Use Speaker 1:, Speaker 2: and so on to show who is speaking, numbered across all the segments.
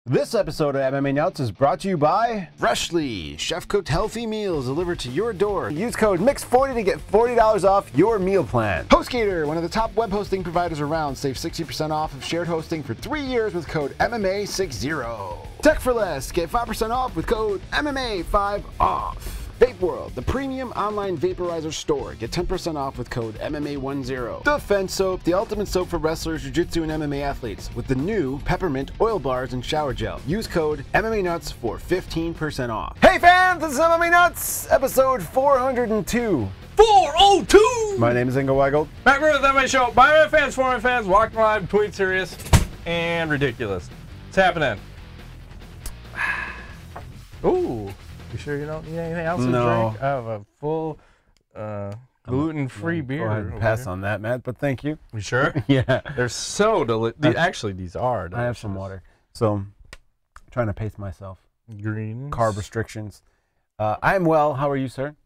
Speaker 1: This episode of MMA Nuts is brought to you by Freshly, chef-cooked healthy meals delivered to your door. Use code MIX40 to get $40 off your meal plan. HostGator, one of the top web hosting providers around, save 60% off of shared hosting for 3 years with code MMA60. Tech for Less, get 5% off with code MMA5OFF. Vape World, the premium online vaporizer store. Get 10% off with code MMA10. Defense Soap, the ultimate soap for wrestlers, jiu-jitsu, and MMA athletes with the new peppermint oil bars and shower gel. Use code MMA Nuts for 15% off. Hey fans, this is MMA Nuts, episode 402.
Speaker 2: 402!
Speaker 1: My name is Ingo Weigel.
Speaker 2: Back with the MMA Show. My MMA fans, for my fans, walking live between serious and ridiculous. What's happening? Ooh. You sure you don't need anything else to drink? I have a full gluten-free beer.
Speaker 1: Go ahead and pass on that, Matt, but thank you.
Speaker 2: You sure?
Speaker 1: Yeah.
Speaker 2: They're so delicious. Actually, these are delicious.
Speaker 1: I have some water. So, I'm trying to pace myself.
Speaker 2: Greens.
Speaker 1: Carb restrictions. I'm well. How are you, sir?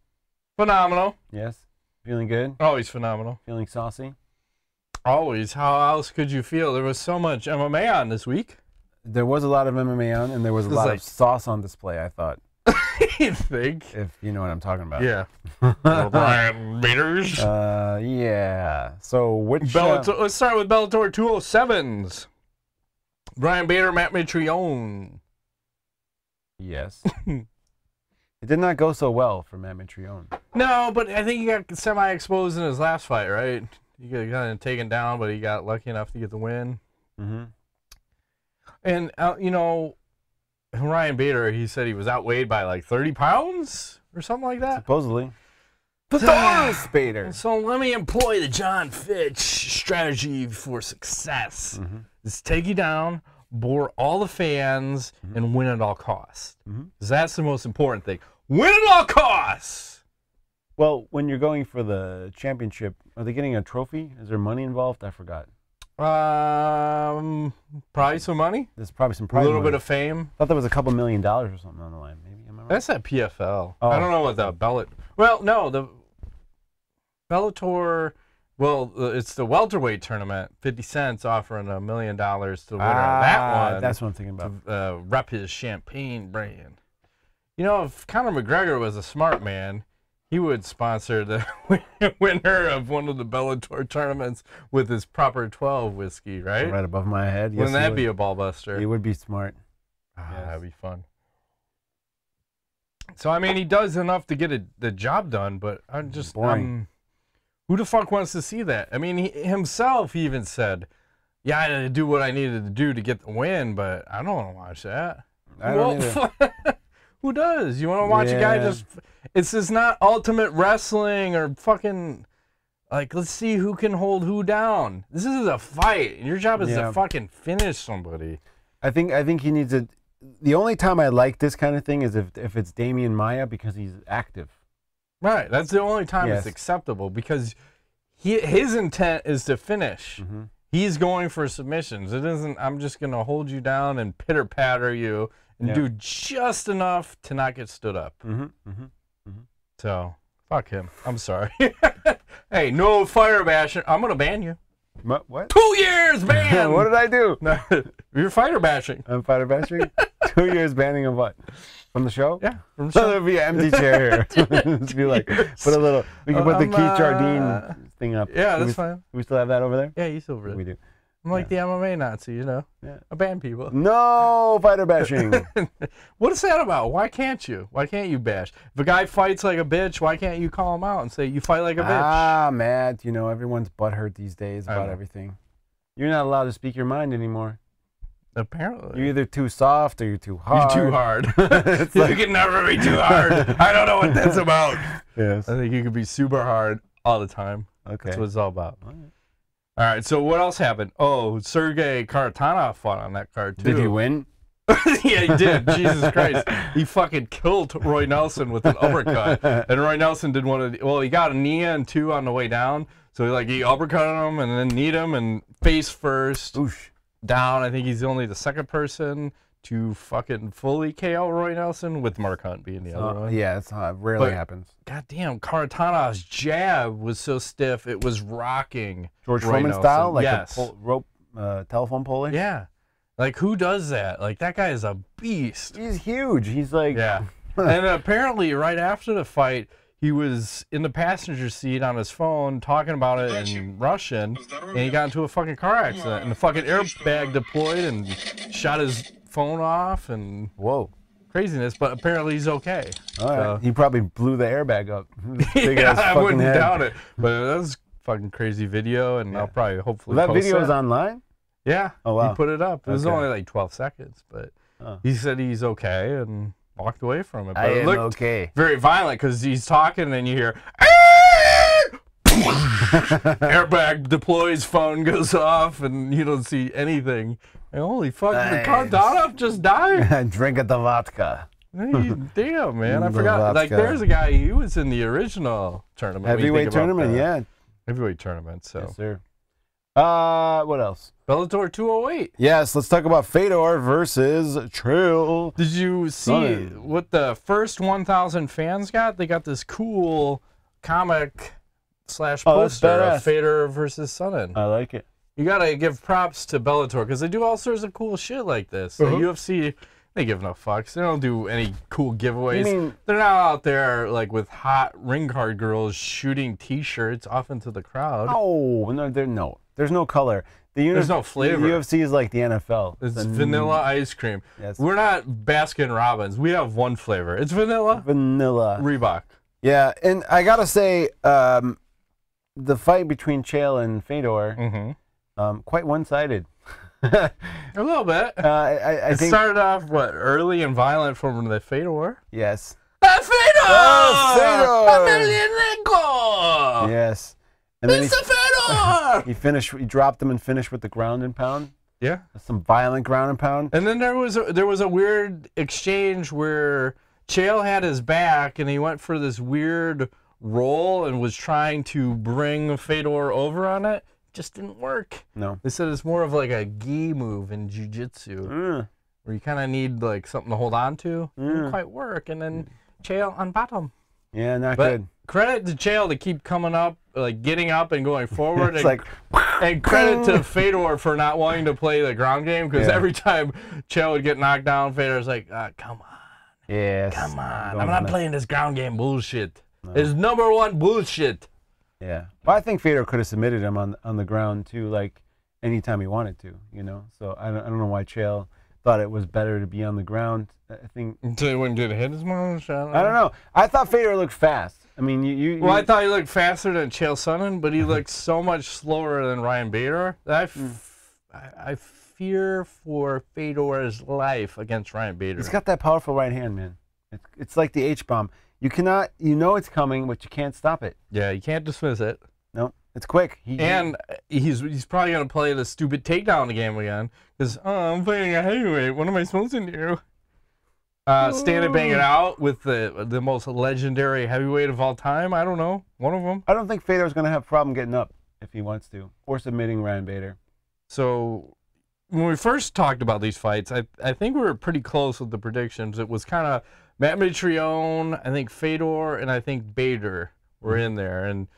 Speaker 2: Phenomenal.
Speaker 1: Yes. Feeling good?
Speaker 2: Always phenomenal.
Speaker 1: Feeling saucy?
Speaker 2: Always. How else could you feel? There was so much MMA on this week.
Speaker 1: There was a lot of MMA on, and there was a lot of sauce on display, I thought.
Speaker 2: You think?
Speaker 1: If you know what I'm talking about.
Speaker 2: Yeah. Brian Beaters.
Speaker 1: Yeah. So which...
Speaker 2: Bellator, let's start with Bellator 207s. Brian Bader, Matt Mitrione.
Speaker 1: Yes. It did not go so well for Matt Mitrione.
Speaker 2: No, but I think he got semi-exposed in his last fight, right? He got kind of taken down, but he got lucky enough to get the win. Mm-hmm. And, you know... Ryan Bader, he said he was outweighed by like 30 pounds or something like that.
Speaker 1: Supposedly. Pythagoras Bader.
Speaker 2: So let me employ the John Fitch strategy for success. Mm-hmm. Just take you down, bore all the fans, and win at all costs. Because that's the most important thing. Win at all costs!
Speaker 1: Well, when you're going for the championship, are they getting a trophy? Is there money involved? I forgot.
Speaker 2: Probably some money.
Speaker 1: There's probably some prize
Speaker 2: a little
Speaker 1: money.
Speaker 2: bit of fame.
Speaker 1: I thought there was a couple $1 million or something on the line. Maybe am I right?
Speaker 2: That's at PFL.
Speaker 1: Oh.
Speaker 2: I don't know what the Bellator. Well, no, the Bellator. Well, it's the welterweight tournament. 50 Cent's offering $1 million to the winner of that one.
Speaker 1: That's what I'm thinking about.
Speaker 2: To, rep his champagne brand. You know, if Conor McGregor was a smart man, he would sponsor the winner of one of the Bellator tournaments with his proper 12 whiskey, right?
Speaker 1: Right above my head. Yes,
Speaker 2: Wouldn't that be a ball buster?
Speaker 1: He would be smart.
Speaker 2: Yes. That'd be fun. So, I mean, he does enough to get the job done, but I'm just... who the fuck wants to see that? I mean, he even said, yeah, I had to do what I needed to do to get the win, but I don't want to watch that.
Speaker 1: I don't either.
Speaker 2: Who does? You want to watch a guy just... It's just not Ultimate Wrestling or fucking... Like, let's see who can hold who down. This is a fight. Your job is to fucking finish somebody.
Speaker 1: I think he needs a... The only time I like this kind of thing is if it's Damian Maia because he's active.
Speaker 2: Right. That's the only time it's acceptable because his intent is to finish. Mm-hmm. He's going for submissions. It isn't, I'm just going to hold you down and pitter-patter you and do just enough to not get stood up. Mm-hmm. Mm-hmm. Mm-hmm. So, fuck him. I'm sorry. Hey, no fire bashing. I'm going to ban you.
Speaker 1: What?
Speaker 2: 2 years ban!
Speaker 1: What did I do?
Speaker 2: No, you're fighter bashing.
Speaker 1: I'm fighter bashing? 2 years banning of what? From the show?
Speaker 2: Yeah, from the show.
Speaker 1: There'll be an empty chair here. Just be like, put a little, we can put the Keith Jardine thing up.
Speaker 2: Yeah, that's fine.
Speaker 1: We still have that over there?
Speaker 2: Yeah, you still have it.
Speaker 1: We do.
Speaker 2: I'm like the MMA Nazi, you know. Yeah. I ban people.
Speaker 1: No fighter bashing.
Speaker 2: What is that about? Why can't you? Why can't you bash? If a guy fights like a bitch, why can't you call him out and say you fight like a bitch?
Speaker 1: Ah, Matt, you know, everyone's butthurt these days about everything. You're not allowed to speak your mind anymore.
Speaker 2: Apparently.
Speaker 1: You're either too soft or you're too hard.
Speaker 2: You're too hard. You can never be too hard. I don't know what that's about.
Speaker 1: Yes.
Speaker 2: I think you can be super hard all the time.
Speaker 1: Okay.
Speaker 2: That's what it's all about. All right, so what else happened? Oh, Sergei Kharitonov fought on that card, too.
Speaker 1: Did he win?
Speaker 2: Yeah, he did. Jesus Christ. He fucking killed Roy Nelson with an uppercut. And Roy Nelson did one of the... Well, he got a knee and two on the way down. So, he uppercutted him and then kneed him and face first.
Speaker 1: Oosh.
Speaker 2: Down. I think he's only the second person to fucking fully KO Roy Nelson, with Mark Hunt being the other one.
Speaker 1: Yeah, it's rarely happens.
Speaker 2: Goddamn, Kharitonov's jab was so stiff it was rocking.
Speaker 1: George
Speaker 2: Roy
Speaker 1: Foreman
Speaker 2: Nelson.
Speaker 1: style, like
Speaker 2: yes.
Speaker 1: a rope telephone pole-ish?
Speaker 2: Yeah. Like, who does that? Like, that guy is a beast.
Speaker 1: He's huge. He's like...
Speaker 2: Yeah. And apparently, right after the fight, he was in the passenger seat on his phone talking about it in Russian, and he got into a fucking car accident, and the fucking airbag deployed and shot his phone off, and...
Speaker 1: Whoa.
Speaker 2: Craziness, but apparently he's okay.
Speaker 1: All right. He probably blew the airbag up.
Speaker 2: Yeah, I wouldn't doubt it. But that was a fucking crazy video, and I'll probably hopefully
Speaker 1: that
Speaker 2: post
Speaker 1: video is online?
Speaker 2: Yeah.
Speaker 1: Oh, wow.
Speaker 2: He put it up. It was only like 12 seconds, but he said he's okay and walked away from it. But it looked very violent because he's talking and you hear, airbag deploys, phone goes off, and you don't see anything. And holy fuck, the Kharitonov just died.
Speaker 1: Drink of the vodka.
Speaker 2: Hey, damn, man. I forgot. Like, there's a guy, he was in the original tournament.
Speaker 1: Heavyweight tournament, yeah.
Speaker 2: Heavyweight tournament, so.
Speaker 1: Yes, sir. What else?
Speaker 2: Bellator 208.
Speaker 1: Yes, let's talk about Fedor versus Chael.
Speaker 2: Did you see what the first 1,000 fans got? They got this cool comic / poster of Fedor versus Sonnen.
Speaker 1: I like it.
Speaker 2: You gotta give props to Bellator because they do all sorts of cool shit like this. The UFC, they give no fucks. They don't do any cool giveaways. They're not out there like with hot ring card girls shooting T-shirts off into the crowd.
Speaker 1: Oh no, there's no color. There's no flavor. The UFC is like the NFL.
Speaker 2: It's vanilla ice cream. Yes. We're not Baskin Robbins. We have one flavor. It's vanilla.
Speaker 1: Vanilla.
Speaker 2: Reebok.
Speaker 1: Yeah, and I gotta say, the fight between Chael and Fedor, quite one-sided.
Speaker 2: A little bit.
Speaker 1: I think
Speaker 2: it started off early and violent from the Fedor.
Speaker 1: Yes.
Speaker 2: Fedor!
Speaker 1: Fedor! Yes. And then
Speaker 2: Fedor!
Speaker 1: He dropped him and finished with the ground and pound.
Speaker 2: Yeah.
Speaker 1: Some violent ground and pound.
Speaker 2: And then there was a weird exchange where Chael had his back and he went for this weird roll and was trying to bring Fedor over on it. Just didn't work.
Speaker 1: No.
Speaker 2: They said it's more of like a gi move in jiu-jitsu where you kind of need like something to hold on to. Didn't quite work. And then Chael on bottom.
Speaker 1: Yeah, not good.
Speaker 2: Credit to Chael to keep coming up, like getting up and going forward.
Speaker 1: It's
Speaker 2: and credit to Fedor for not wanting to play the ground game because every time Chael would get knocked down, Fedor's like, come on.
Speaker 1: Yes.
Speaker 2: Come on. I'm not playing this ground game bullshit. No. It's #1 bullshit.
Speaker 1: Yeah. Well, I think Fedor could have submitted him on the ground too, like anytime he wanted to, you know. So I don't know why Chael thought it was better to be on the ground. I think
Speaker 2: until he wouldn't hit his much.
Speaker 1: I don't know. I thought Fedor looked fast. I mean,
Speaker 2: well, I thought he looked faster than Chael Sonnen, but he looked so much slower than Ryan Bader. I fear for Fedor's life against Ryan Bader.
Speaker 1: He's got that powerful right hand, man. It's like the H-bomb. You cannot, you know it's coming, but you can't stop it.
Speaker 2: Yeah, you can't dismiss it.
Speaker 1: No, it's quick.
Speaker 2: He's probably going to play the stupid takedown game again. Because, I'm playing a heavyweight. What am I supposed to do? Stand and bang it out with the most legendary heavyweight of all time? I don't know. One of them.
Speaker 1: I don't think Fedor's going to have a problem getting up if he wants to. Or submitting Ryan Bader.
Speaker 2: So, when we first talked about these fights, I think we were pretty close with the predictions. It was kind of Matt Mitrione, I think Fedor, and I think Bader were in there. And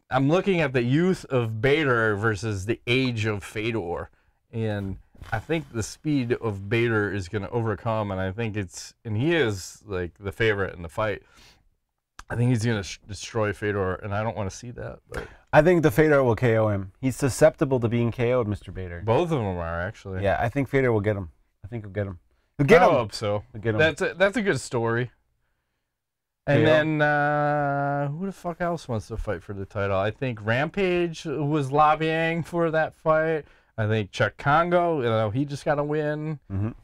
Speaker 2: I'm looking at the youth of Bader versus the age of Fedor. And I think the speed of Bader is going to overcome, and I think he is like the favorite in the fight. I think he's going to destroy Fedor, and I don't want to see that. But
Speaker 1: I think the Fedor will KO him. He's susceptible to being KO'd, Mr. Bader.
Speaker 2: Both of them are, actually.
Speaker 1: Yeah, I think Fedor will get him. I think he'll get him.
Speaker 2: I hope so.
Speaker 1: Get him.
Speaker 2: That's a good story. And then who the fuck else wants to fight for the title? I think Rampage was lobbying for that fight. I think Chuck Congo, he just got a win,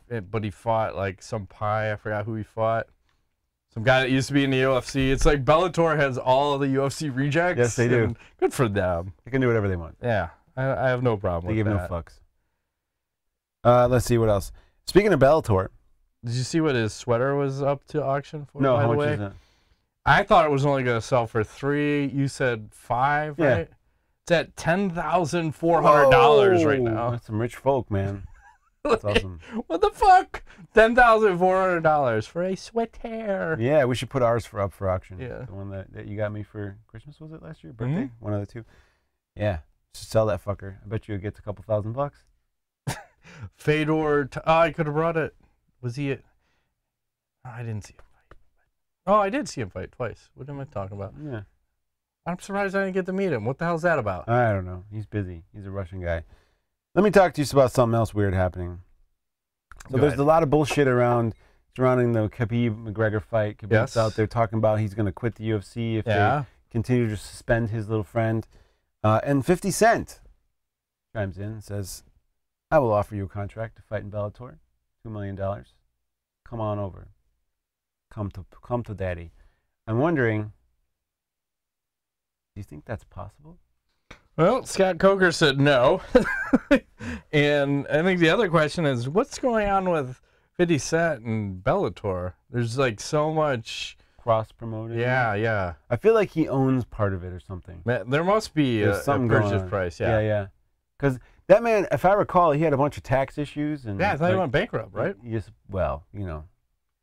Speaker 2: but he fought like some pie. I forgot who he fought. Some guy that used to be in the UFC. It's like Bellator has all of the UFC rejects.
Speaker 1: Yes, they do.
Speaker 2: Good for them.
Speaker 1: They can do whatever they want.
Speaker 2: Yeah, I have no problem with that.
Speaker 1: They give no fucks. Let's see what else. Speaking of Bellator.
Speaker 2: Did you see what his sweater was up to auction for,
Speaker 1: no,
Speaker 2: by
Speaker 1: how
Speaker 2: the
Speaker 1: much
Speaker 2: way?
Speaker 1: Is that?
Speaker 2: I thought it was only going to sell for $3,000. You said $5,000,
Speaker 1: yeah.
Speaker 2: Right? It's at $10,400 right now.
Speaker 1: That's some rich folk, man. That's awesome.
Speaker 2: What the fuck? $10,400 for a sweater.
Speaker 1: Yeah, we should put ours up for auction.
Speaker 2: Yeah.
Speaker 1: The one that you got me for Christmas, was it last year? Birthday? One of the two. Yeah. Just sell that fucker. I bet you it gets a couple $1,000 bucks.
Speaker 2: Fedor. I could have brought it. Was he? I didn't see him fight. Oh, I did see him fight twice. What am I talking about?
Speaker 1: Yeah.
Speaker 2: I'm surprised I didn't get to meet him. What the hell's that about?
Speaker 1: I don't know. He's busy. He's a Russian guy. Let me talk to you about something else weird happening. So there's a lot of bullshit surrounding the Khabib-McGregor fight. Khabib's out there talking about he's going to quit the UFC if they continue to suspend his little friend. And 50 Cent chimes in and says, I will offer you a contract to fight in Bellator. $2 million. Come on over. Come to daddy. I'm wondering, do you think that's possible?
Speaker 2: Well, Scott Coker said no. And I think the other question is, what's going on with 50 Cent and Bellator? There's like so much
Speaker 1: cross-promoting.
Speaker 2: Yeah.
Speaker 1: I feel like he owns part of it or something.
Speaker 2: There must be a purchase price,
Speaker 1: Yeah. Because that man, if I recall, he had a bunch of tax issues. And
Speaker 2: I thought he went bankrupt, right?
Speaker 1: Well, you know.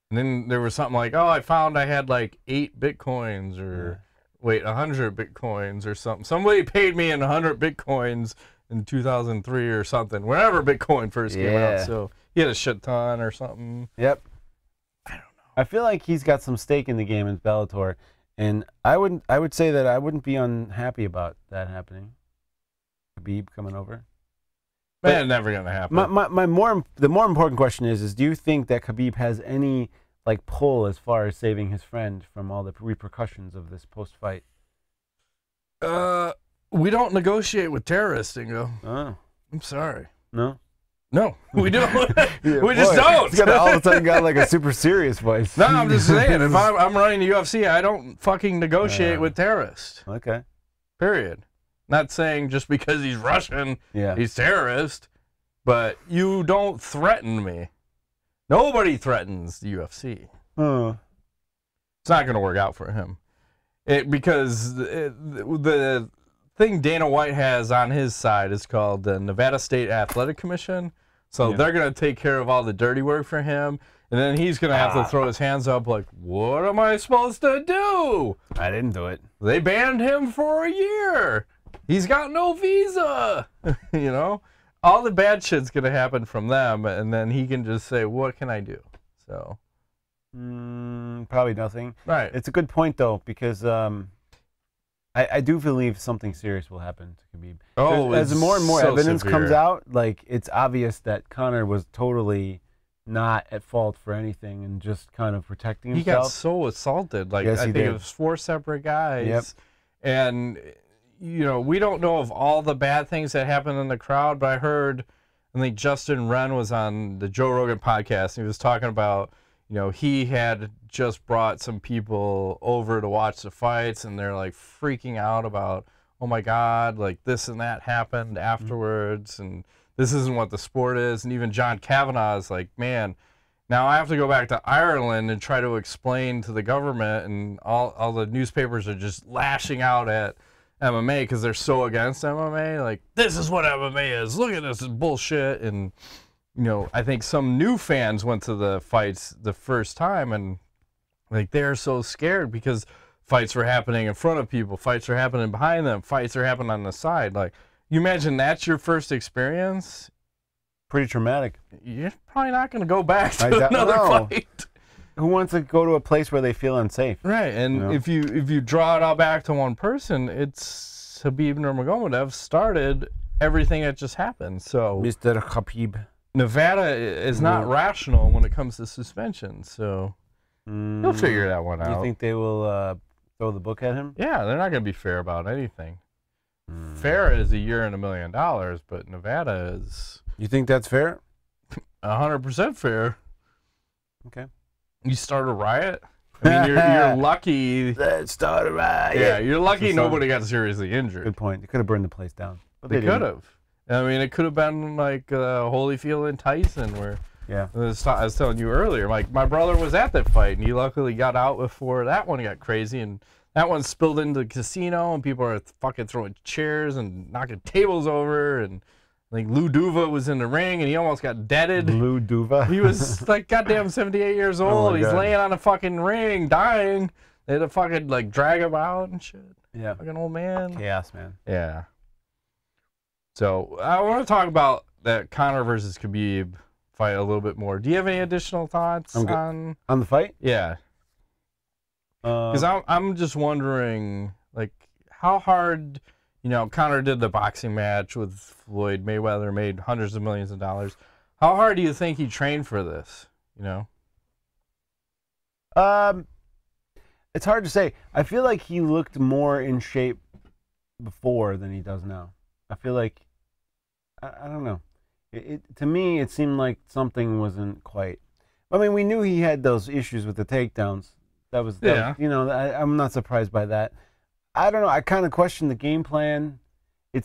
Speaker 2: And then there was something like, oh, I found I had like 8 Bitcoins or... Wait, 100 Bitcoins or something. Somebody paid me in 100 Bitcoins in 2003 or something. Whenever Bitcoin first came out. So he had a shit ton or something.
Speaker 1: Yep.
Speaker 2: I don't know.
Speaker 1: I feel like he's got some stake in the game in Bellator. And I would say that I wouldn't be unhappy about that happening. Khabib coming over.
Speaker 2: But it's never going to happen.
Speaker 1: The more important question is do you think that Khabib has any pull as far as saving his friend from all the repercussions of this post-fight?
Speaker 2: We don't negotiate with terrorists, Ingo.
Speaker 1: Oh.
Speaker 2: I'm sorry.
Speaker 1: No,
Speaker 2: we don't. We just don't.
Speaker 1: He's all of a sudden got like a super serious voice.
Speaker 2: No, I'm just saying, if I'm running the UFC, I don't fucking negotiate with terrorists.
Speaker 1: Okay.
Speaker 2: Period. Not saying just because he's Russian, he's terrorist, but you don't threaten me. Nobody threatens the UFC. It's not going to work out for him. Because the thing Dana White has on his side is called the Nevada State Athletic Commission. So they're going to take care of all the dirty work for him. And then he's going to have to throw his hands up like, what am I supposed to do?
Speaker 1: I didn't do it.
Speaker 2: They banned him for a year. He's got no visa. You know? All the bad shit's going to happen from them, and then he can just say, what can I do? So,
Speaker 1: probably nothing.
Speaker 2: Right.
Speaker 1: It's a good point, though, because I do believe something serious will happen to Khabib. As more and more evidence comes out, it's obvious that Conor was totally not at fault for anything and just kind of protecting himself.
Speaker 2: He got so assaulted. I think it was 4 separate guys.
Speaker 1: Yep.
Speaker 2: And... we don't know of all the bad things that happened in the crowd, but I think Justin Wren was on the Joe Rogan podcast, and he was talking about, he had just brought some people over to watch the fights, and they're freaking out about, oh my God, this and that happened afterwards, and this isn't what the sport is. And even John Kavanagh is like, man, now I have to go back to Ireland and try to explain to the government, and all the newspapers are just lashing out at MMA because they're so against MMA. This is what MMA is. Look at this is bullshit. And I think some new fans went to the fights the first time, and they're so scared because fights were happening in front of people, fights are happening behind them, fights are happening on the side. You imagine that's your first experience.
Speaker 1: Pretty traumatic.
Speaker 2: You're probably not going to go back to another fight.
Speaker 1: Who wants to go to a place where they feel unsafe?
Speaker 2: Right, and if you draw it all back to one person, it's Khabib Nurmagomedov started everything that just happened. So
Speaker 1: Mr. Khabib.
Speaker 2: Nevada is not rational when it comes to suspension, so he'll figure that one out.
Speaker 1: You think they will throw the book at him?
Speaker 2: Yeah, they're not going to be fair about anything. Fair is $1 year and $1 million, but Nevada is...
Speaker 1: You think that's fair?
Speaker 2: 100% fair.
Speaker 1: Okay.
Speaker 2: You start a riot? I mean, you're lucky.
Speaker 1: Let's start a riot.
Speaker 2: Yeah, you're lucky nobody got seriously injured.
Speaker 1: Good point. They could have burned the place down.
Speaker 2: But they could have. I mean, it could have been like Holyfield and Tyson, where I was telling you earlier, my brother was at that fight, and he luckily got out before that one got crazy, and that one spilled into the casino, and people are fucking throwing chairs and knocking tables over, and Lou Duva was in the ring, and he almost got deaded.
Speaker 1: Lou Duva?
Speaker 2: He was goddamn 78 years old. He's laying on a fucking ring, dying. They had to fucking drag him out and shit.
Speaker 1: Yeah.
Speaker 2: Fucking old man.
Speaker 1: Chaos, man.
Speaker 2: Yeah. So I want to talk about that Conor versus Khabib fight a little bit more. Do you have any additional thoughts on
Speaker 1: the fight?
Speaker 2: Yeah. Because I'm just wondering, like, how hard, you know, Conor did the boxing match with Floyd Mayweather, made hundreds of millions of dollars. How hard do you think he trained for this? You know?
Speaker 1: It's hard to say. I feel like he looked more in shape before than he does now. I feel like, I don't know. To me, it seemed like something wasn't quite. I mean, we knew he had those issues with the takedowns. That was you know, I'm not surprised by that. I don't know. I kind of questioned the game plan. It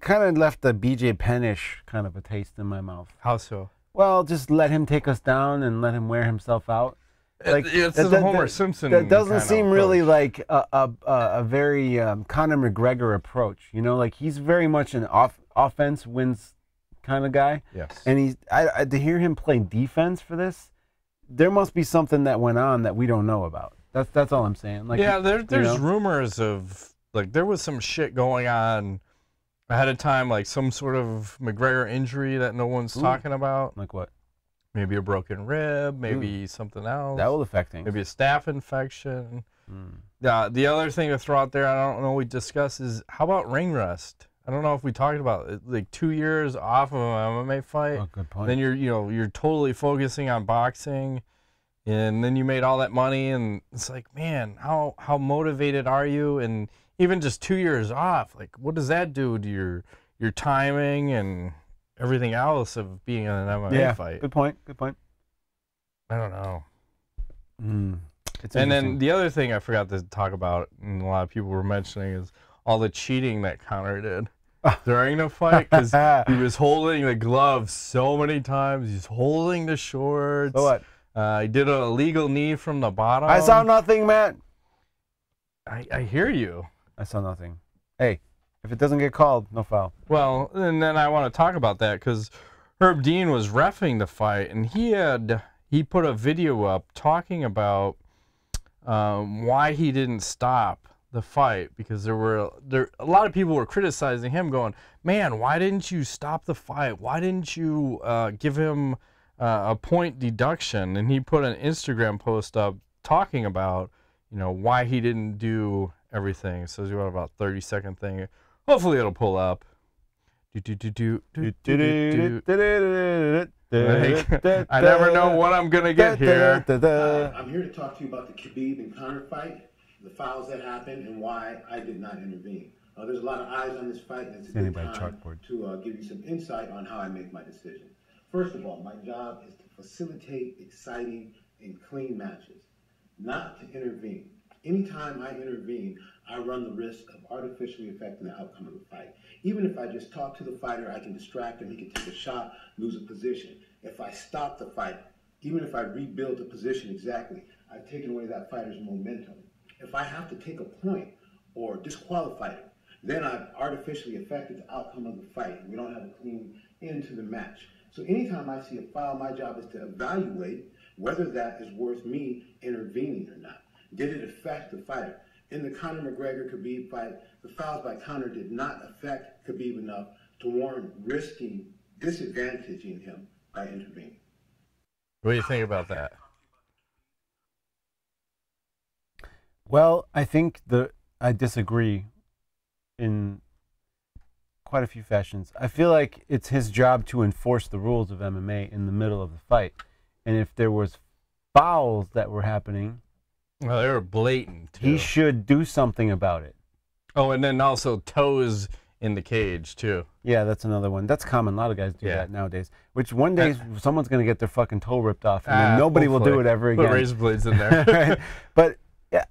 Speaker 1: kind of left a BJ Pennish kind of a taste in my mouth.
Speaker 2: How so?
Speaker 1: Well, just let him take us down and let him wear himself out. Like
Speaker 2: it's the Homer Simpson.
Speaker 1: That doesn't seem really like a very Conor McGregor approach. You know, like he's very much an offense wins kind of guy.
Speaker 2: Yes.
Speaker 1: And to hear him play defense for this, there must be something that went on that we don't know about. That's all I'm saying. Like,
Speaker 2: yeah, there's rumors of, like, there was some shit going on ahead of time, like some sort of McGregor injury that no one's talking about.
Speaker 1: Like what?
Speaker 2: Maybe a broken rib, maybe something else.
Speaker 1: That will affect things.
Speaker 2: Maybe a staph infection. The other thing to throw out there, I don't know we discussed, is how about ring rust? I don't know if we talked about it, like 2 years off of an MMA fight.
Speaker 1: Oh, good point.
Speaker 2: Then you're totally focusing on boxing, and then you made all that money, and it's like, man, how motivated are you? And even just 2 years off, like, what does that do to your timing and everything else of being in an MMA fight?
Speaker 1: Good point. Good point.
Speaker 2: I don't know.
Speaker 1: And
Speaker 2: then the other thing I forgot to talk about, and a lot of people were mentioning, is all the cheating that Conor did during the fight, because he was holding the gloves so many times. He's holding the shorts.
Speaker 1: So what?
Speaker 2: He did an illegal knee from the bottom.
Speaker 1: I saw nothing, Matt.
Speaker 2: I hear you.
Speaker 1: I saw nothing. Hey, if it doesn't get called, no foul.
Speaker 2: Well, and then I want to talk about that because Herb Dean was reffing the fight, and he put a video up talking about why he didn't stop the fight, because a lot of people were criticizing him, going, man, why didn't you stop the fight? Why didn't you give him a point deduction? And he put an Instagram post up talking about, you know, why he didn't do everything. So you want about 30-second thing. Hopefully it'll pull up. I never know what I'm gonna get here.
Speaker 3: I'm here to talk to you about the Khabib and Conor fight, the fouls that happened, and why I did not intervene. There's a lot of eyes on this fight, and it's a good time to give you some insight on how I make my decision. First of all, my job is to facilitate exciting and clean matches, not to intervene. Anytime I intervene, I run the risk of artificially affecting the outcome of the fight. Even if I just talk to the fighter, I can distract him, he can take a shot, lose a position. If I stop the fight, even if I rebuild the position exactly, I've taken away that fighter's momentum. If I have to take a point or disqualify him, then I've artificially affected the outcome of the fight. We don't have a clean end to the match. So anytime I see a foul, my job is to evaluate whether that is worth me intervening or not. Did it affect the fighter? In the Conor McGregor-Khabib fight, the fouls by Conor did not affect Khabib enough to warrant risking disadvantaging him by intervening.
Speaker 2: What do you think about that?
Speaker 1: Well, I think I disagree in quite a few fashions. I feel like it's his job to enforce the rules of MMA in the middle of the fight. And if there was fouls that were happening,
Speaker 2: well, they were blatant, too.
Speaker 1: He should do something about it.
Speaker 2: Oh, and then also toes in the cage, too.
Speaker 1: Yeah, that's another one. That's common. A lot of guys do that nowadays. Which one day someone's going to get their fucking toe ripped off, and then nobody will do it ever again.
Speaker 2: Put razor blades in there.
Speaker 1: Right? But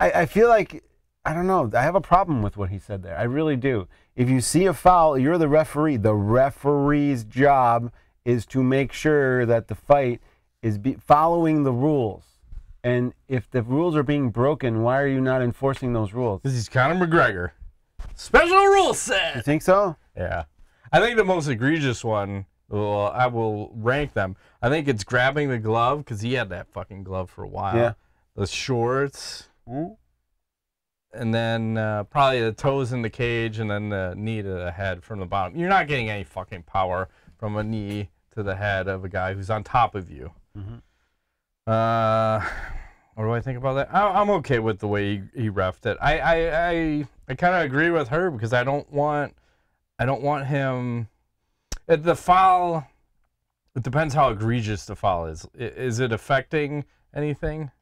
Speaker 1: I feel like, I don't know, I have a problem with what he said there. I really do. If you see a foul, you're the referee. The referee's job is to make sure that the fight is following the rules. And if the rules are being broken, why are you not enforcing those rules?
Speaker 2: This is Conor McGregor. Special rule set.
Speaker 1: You think so?
Speaker 2: Yeah. I think the most egregious one, well, I will rank them. I think it's grabbing the glove, because he had that fucking glove for a while.
Speaker 1: Yeah.
Speaker 2: The shorts. and then probably the toes in the cage, and then the knee to the head from the bottom. You're not getting any fucking power from a knee to the head of a guy who's on top of you. What do I think about that? I'm okay with the way he reffed it. I kind of agree with her because I don't want him. The foul. It depends how egregious the foul is. Is it affecting anything?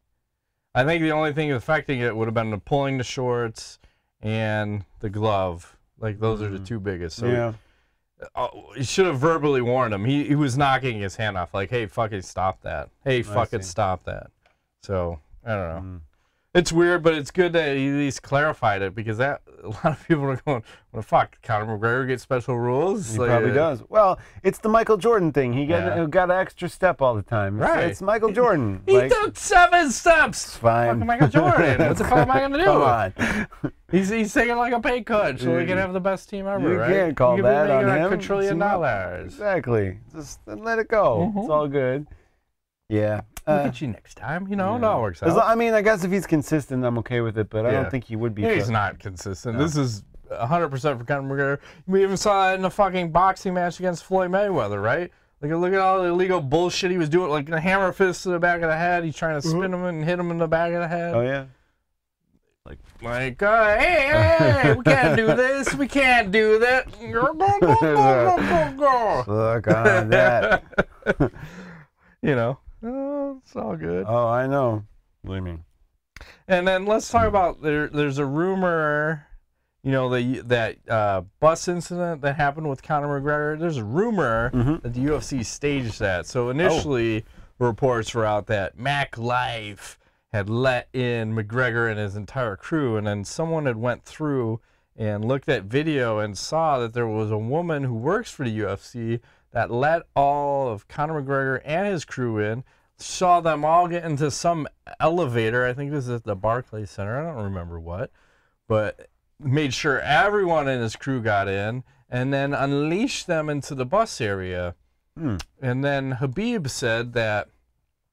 Speaker 2: I think the only thing affecting it would have been the pulling the shorts and the glove. Like those are the two biggest. So
Speaker 1: yeah.
Speaker 2: He should have verbally warned him. He was knocking his hand off. Like, hey, fucking stop that. Hey, fucking stop that. So I don't know. It's weird, but it's good that he at least clarified it because a lot of people are going, "Well, fuck, Conor McGregor gets special rules."
Speaker 1: He probably does. Well, it's the Michael Jordan thing. He got an extra step all the time.
Speaker 2: Right.
Speaker 1: It's Michael Jordan.
Speaker 2: He took 7 steps.
Speaker 1: It's fine.
Speaker 2: Fucking Michael Jordan. What the fuck am I gonna do?
Speaker 1: Come on.
Speaker 2: He's taking like a pay cut so we can have the best team ever,
Speaker 1: you
Speaker 2: right?
Speaker 1: Can't call that on him.
Speaker 2: $1 trillion.
Speaker 1: Exactly. Just let it go. It's all good. Yeah.
Speaker 2: We'll get you next time. You know, it all works out.
Speaker 1: I mean, I guess if he's consistent, I'm okay with it, but I don't think he would be.
Speaker 2: He's not consistent. No. This is 100% for Conor McGregor. We even saw it in a fucking boxing match against Floyd Mayweather, right? Like, look at all the illegal bullshit he was doing, like a hammer fist to the back of the head. He's trying to spin him and hit him in the back of the head.
Speaker 1: Oh, yeah.
Speaker 2: Hey, we can't do this. We can't do that.
Speaker 1: Look on that.
Speaker 2: You know. Oh, it's all good.
Speaker 1: Oh, I know. Believe me.
Speaker 2: And then let's talk about there's a rumor, you know, that bus incident that happened with Conor McGregor. There's a rumor that the UFC staged that. So initially, reports were out that Mac Life had let in McGregor and his entire crew, and then someone had went through and looked at video and saw that there was a woman who works for the UFC that let all of Conor McGregor and his crew in, saw them all get into some elevator. I think this is at the Barclays Center. I don't remember what. But made sure everyone in his crew got in and then unleashed them into the bus area. And then Khabib said that,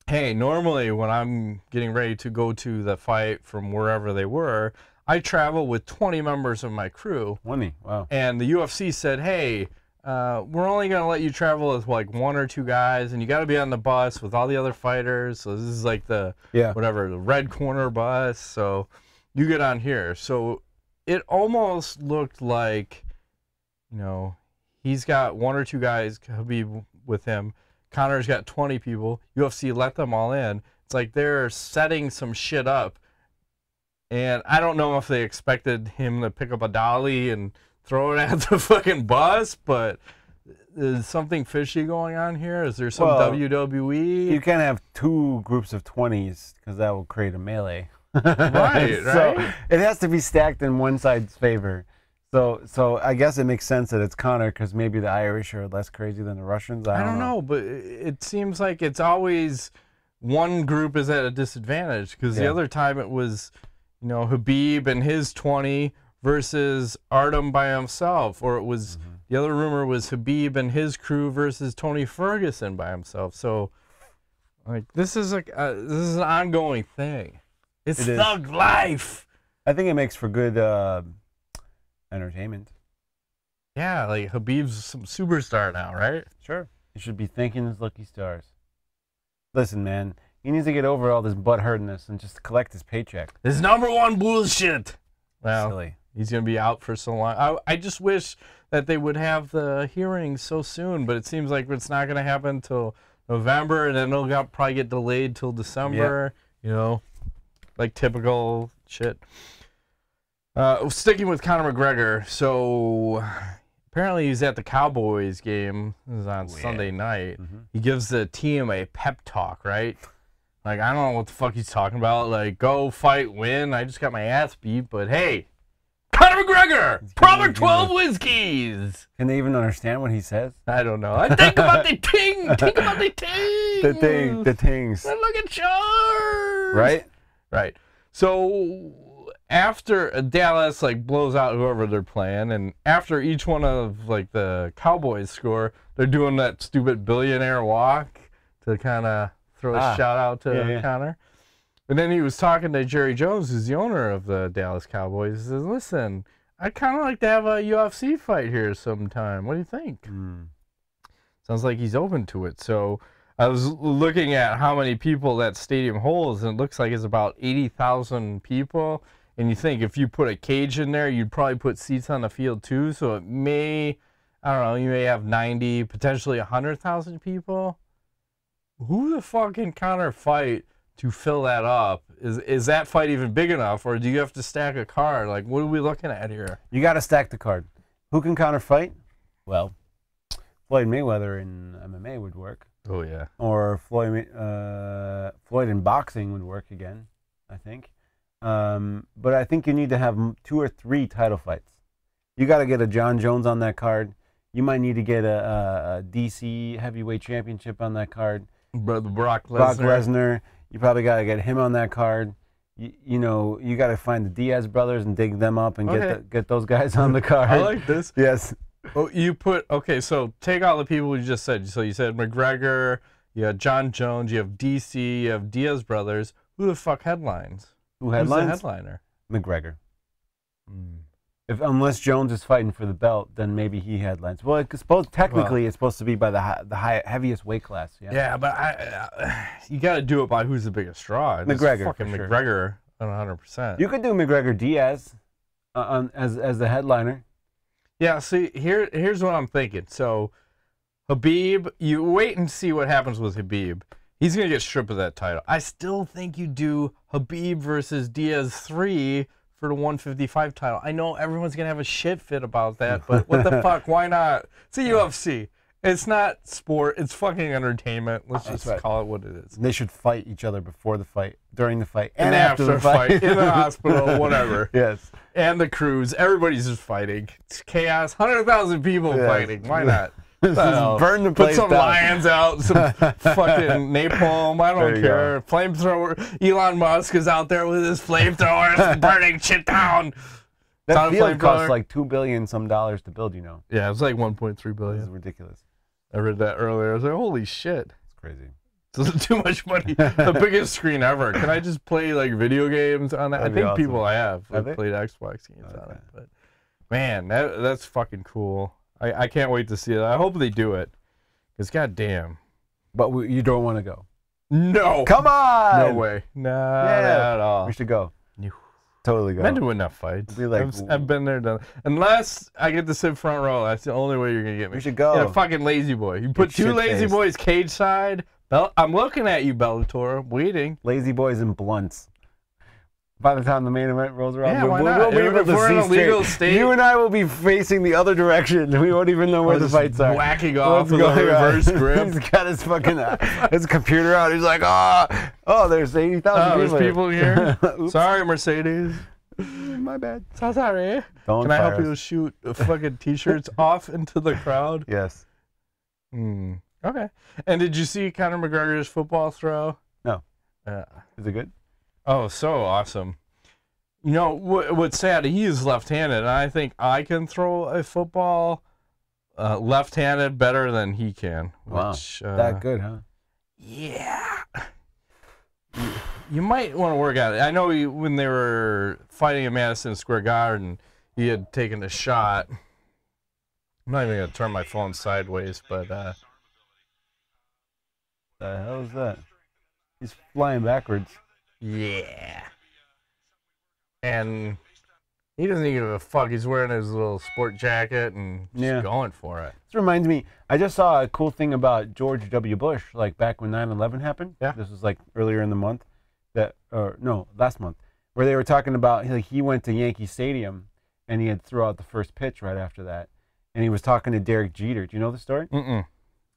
Speaker 2: hey, normally when I'm getting ready to go to the fight from wherever they were, I travel with 20 members of my crew.
Speaker 1: 20, wow.
Speaker 2: And the UFC said, hey, we're only going to let you travel with like 1 or 2 guys, and you got to be on the bus with all the other fighters. So this is like the, whatever, the red corner bus. So you get on here. So it almost looked like, you know, he's got 1 or 2 guys, Khabib, with him. Conor's got 20 people. UFC let them all in. It's like they're setting some shit up. And I don't know if they expected him to pick up a dolly and throw it at the fucking bus, but is something fishy going on here? Is there some WWE?
Speaker 1: You can't have 2 groups of 20s because that will create a melee.
Speaker 2: Right,
Speaker 1: So
Speaker 2: right?
Speaker 1: it has to be stacked in one side's favor. So I guess it makes sense that it's Conor because maybe the Irish are less crazy than the Russians. I don't know,
Speaker 2: but it seems like it's always one group is at a disadvantage because the other time it was, you know, Khabib and his 20 versus Artem by himself, or it was the other rumor was Khabib and his crew versus Tony Ferguson by himself. So, like, this is like this is an ongoing thing. It's thug life.
Speaker 1: I think it makes for good entertainment.
Speaker 2: Yeah, like Khabib's some superstar now, right?
Speaker 1: Sure. He should be thanking his lucky stars. Listen, man, he needs to get over all this butt hurtness and just collect his paycheck.
Speaker 2: This #1 bullshit. Well,
Speaker 1: silly.
Speaker 2: He's going to be out for so long. I just wish that they would have the hearings so soon, but it seems like it's not going to happen until November, and then it'll probably get delayed till December, you know, like typical shit. Sticking with Conor McGregor, so apparently he's at the Cowboys game. This is on Sunday night. He gives the team a pep talk, right? Like, I don't know what the fuck he's talking about. Like, go fight, win. I just got my ass beat, but hey, Conor McGregor, proper 12 whiskeys.
Speaker 1: Can they even understand what he says?
Speaker 2: I don't know. I think about the ting. Think about the ting.
Speaker 1: The tings.
Speaker 2: And look at yours.
Speaker 1: Right?
Speaker 2: Right. So after Dallas like blows out whoever they're playing, and after each one of like the Cowboys score, they're doing that stupid billionaire walk to kind of throw a shout out to Conor. But then he was talking to Jerry Jones, who's the owner of the Dallas Cowboys. He says, listen, I'd kind of like to have a UFC fight here sometime. What do you think? Sounds like he's open to it. So I was looking at how many people that stadium holds, and it looks like it's about 80,000 people. And you think if you put a cage in there, you'd probably put seats on the field too. So it may, I don't know, you may have 90, potentially 100,000 people. Who the fuck can Conor fight to fill that up? Is that fight even big enough, or do you have to stack a card? Like, what are we looking at here?
Speaker 1: You got to stack the card. Who can Conor fight? Well, Floyd Mayweather in MMA would work.
Speaker 2: Oh yeah.
Speaker 1: Or Floyd in boxing would work again, I think. But I think you need to have 2 or 3 title fights. You got to get a John Jones on that card. You might need to get a DC heavyweight championship on that card.
Speaker 2: Brother Brock Lesnar.
Speaker 1: Brock Lesnar. You probably got to get him on that card. You know, you got to find the Diaz brothers and dig them up and get those guys on the card.
Speaker 2: I like this.
Speaker 1: Yes.
Speaker 2: Oh, you put, okay, so take all the people you just said. So you said McGregor, you have John Jones, you have DC, you have Diaz brothers. Who the fuck headlines?
Speaker 1: Who headlines?
Speaker 2: Who's the headliner?
Speaker 1: McGregor. Unless Jones is fighting for the belt, then maybe he headlines. Well, technically it's supposed to be by the heaviest weight class. Yeah.
Speaker 2: Yeah, but you got to do it by who's the biggest straw.
Speaker 1: McGregor,
Speaker 2: fucking McGregor, 100%.
Speaker 1: You could do McGregor Diaz as the headliner.
Speaker 2: Yeah. See, here's what I'm thinking. So, Khabib, you wait and see what happens with Khabib. He's gonna get stripped of that title. I still think you do Khabib versus Diaz 3. For the 155 title. I know everyone's going to have a shit fit about that, but what the fuck? Why not? It's a UFC. It's not sport. It's fucking entertainment. Let's just call it what it is.
Speaker 1: They should fight each other before the fight, during the fight,
Speaker 2: and after the fight. In the hospital, whatever.
Speaker 1: Yes.
Speaker 2: And the crews. Everybody's just fighting. It's chaos. 100,000 people fighting. Why not?
Speaker 1: Burn the place
Speaker 2: Put some
Speaker 1: down.
Speaker 2: lions out, some fucking napalm, I don't care. Flamethrower. Elon Musk is out there with his flamethrowers burning shit down.
Speaker 1: That field costs like $2 billion some dollars to build, you know.
Speaker 2: Yeah, it's like 1.3 billion.
Speaker 1: This is ridiculous.
Speaker 2: I read that earlier. I was like, holy shit.
Speaker 1: It's crazy.
Speaker 2: This is too much money. The biggest screen ever. Can I just play like video games on that? I think awesome. People I have played Xbox games on it. But man, that's fucking cool. I can't wait to see it. I hope they do it. Because goddamn.
Speaker 1: But you don't want to go.
Speaker 2: No.
Speaker 1: Come on.
Speaker 2: No way. No, not at all.
Speaker 1: We should go. Totally go.
Speaker 2: I've been to enough fights. I've been there, done. Unless I get to sit front row, that's the only way you're gonna get me.
Speaker 1: We should go.
Speaker 2: Yeah, fucking lazy boy. You put 2 lazy boys cage side. I'm looking at you, Bellator. Waiting.
Speaker 1: Lazy boys and blunts. By the time the main event rolls around,
Speaker 2: yeah, why not? If we're in a legal state,
Speaker 1: you and I will be facing the other direction. We won't even know where the fights are.
Speaker 2: Whacking off with a reverse grip.
Speaker 1: He's got his fucking his computer out. He's like, oh, there's 80,000 people.
Speaker 2: There's people here. Sorry, Mercedes.
Speaker 1: My bad.
Speaker 2: So sorry.
Speaker 1: Can
Speaker 2: I help you shoot fucking t-shirts off into the crowd?
Speaker 1: Yes.
Speaker 2: Okay. And did you see Conor McGregor's football throw?
Speaker 1: No. Is it good?
Speaker 2: Oh, so awesome. You know, what's sad, he is left-handed, and I think I can throw a football left-handed better than he can.
Speaker 1: Wow. That good, huh?
Speaker 2: Yeah. You might want to work at it. I know when they were fighting in Madison Square Garden, he had taken a shot. I'm not even going to turn my phone sideways, but... the
Speaker 1: hell is that? He's flying backwards.
Speaker 2: Yeah. And he doesn't give a fuck. He's wearing his little sport jacket and just going for it.
Speaker 1: This reminds me, I just saw a cool thing about George W. Bush, like back when 9/11 happened.
Speaker 2: Yeah.
Speaker 1: This was like earlier in the month, last month, where they were talking about, like, he went to Yankee Stadium and he had thrown out the first pitch right after that. And he was talking to Derek Jeter. Do you know the story?
Speaker 2: Mm-mm.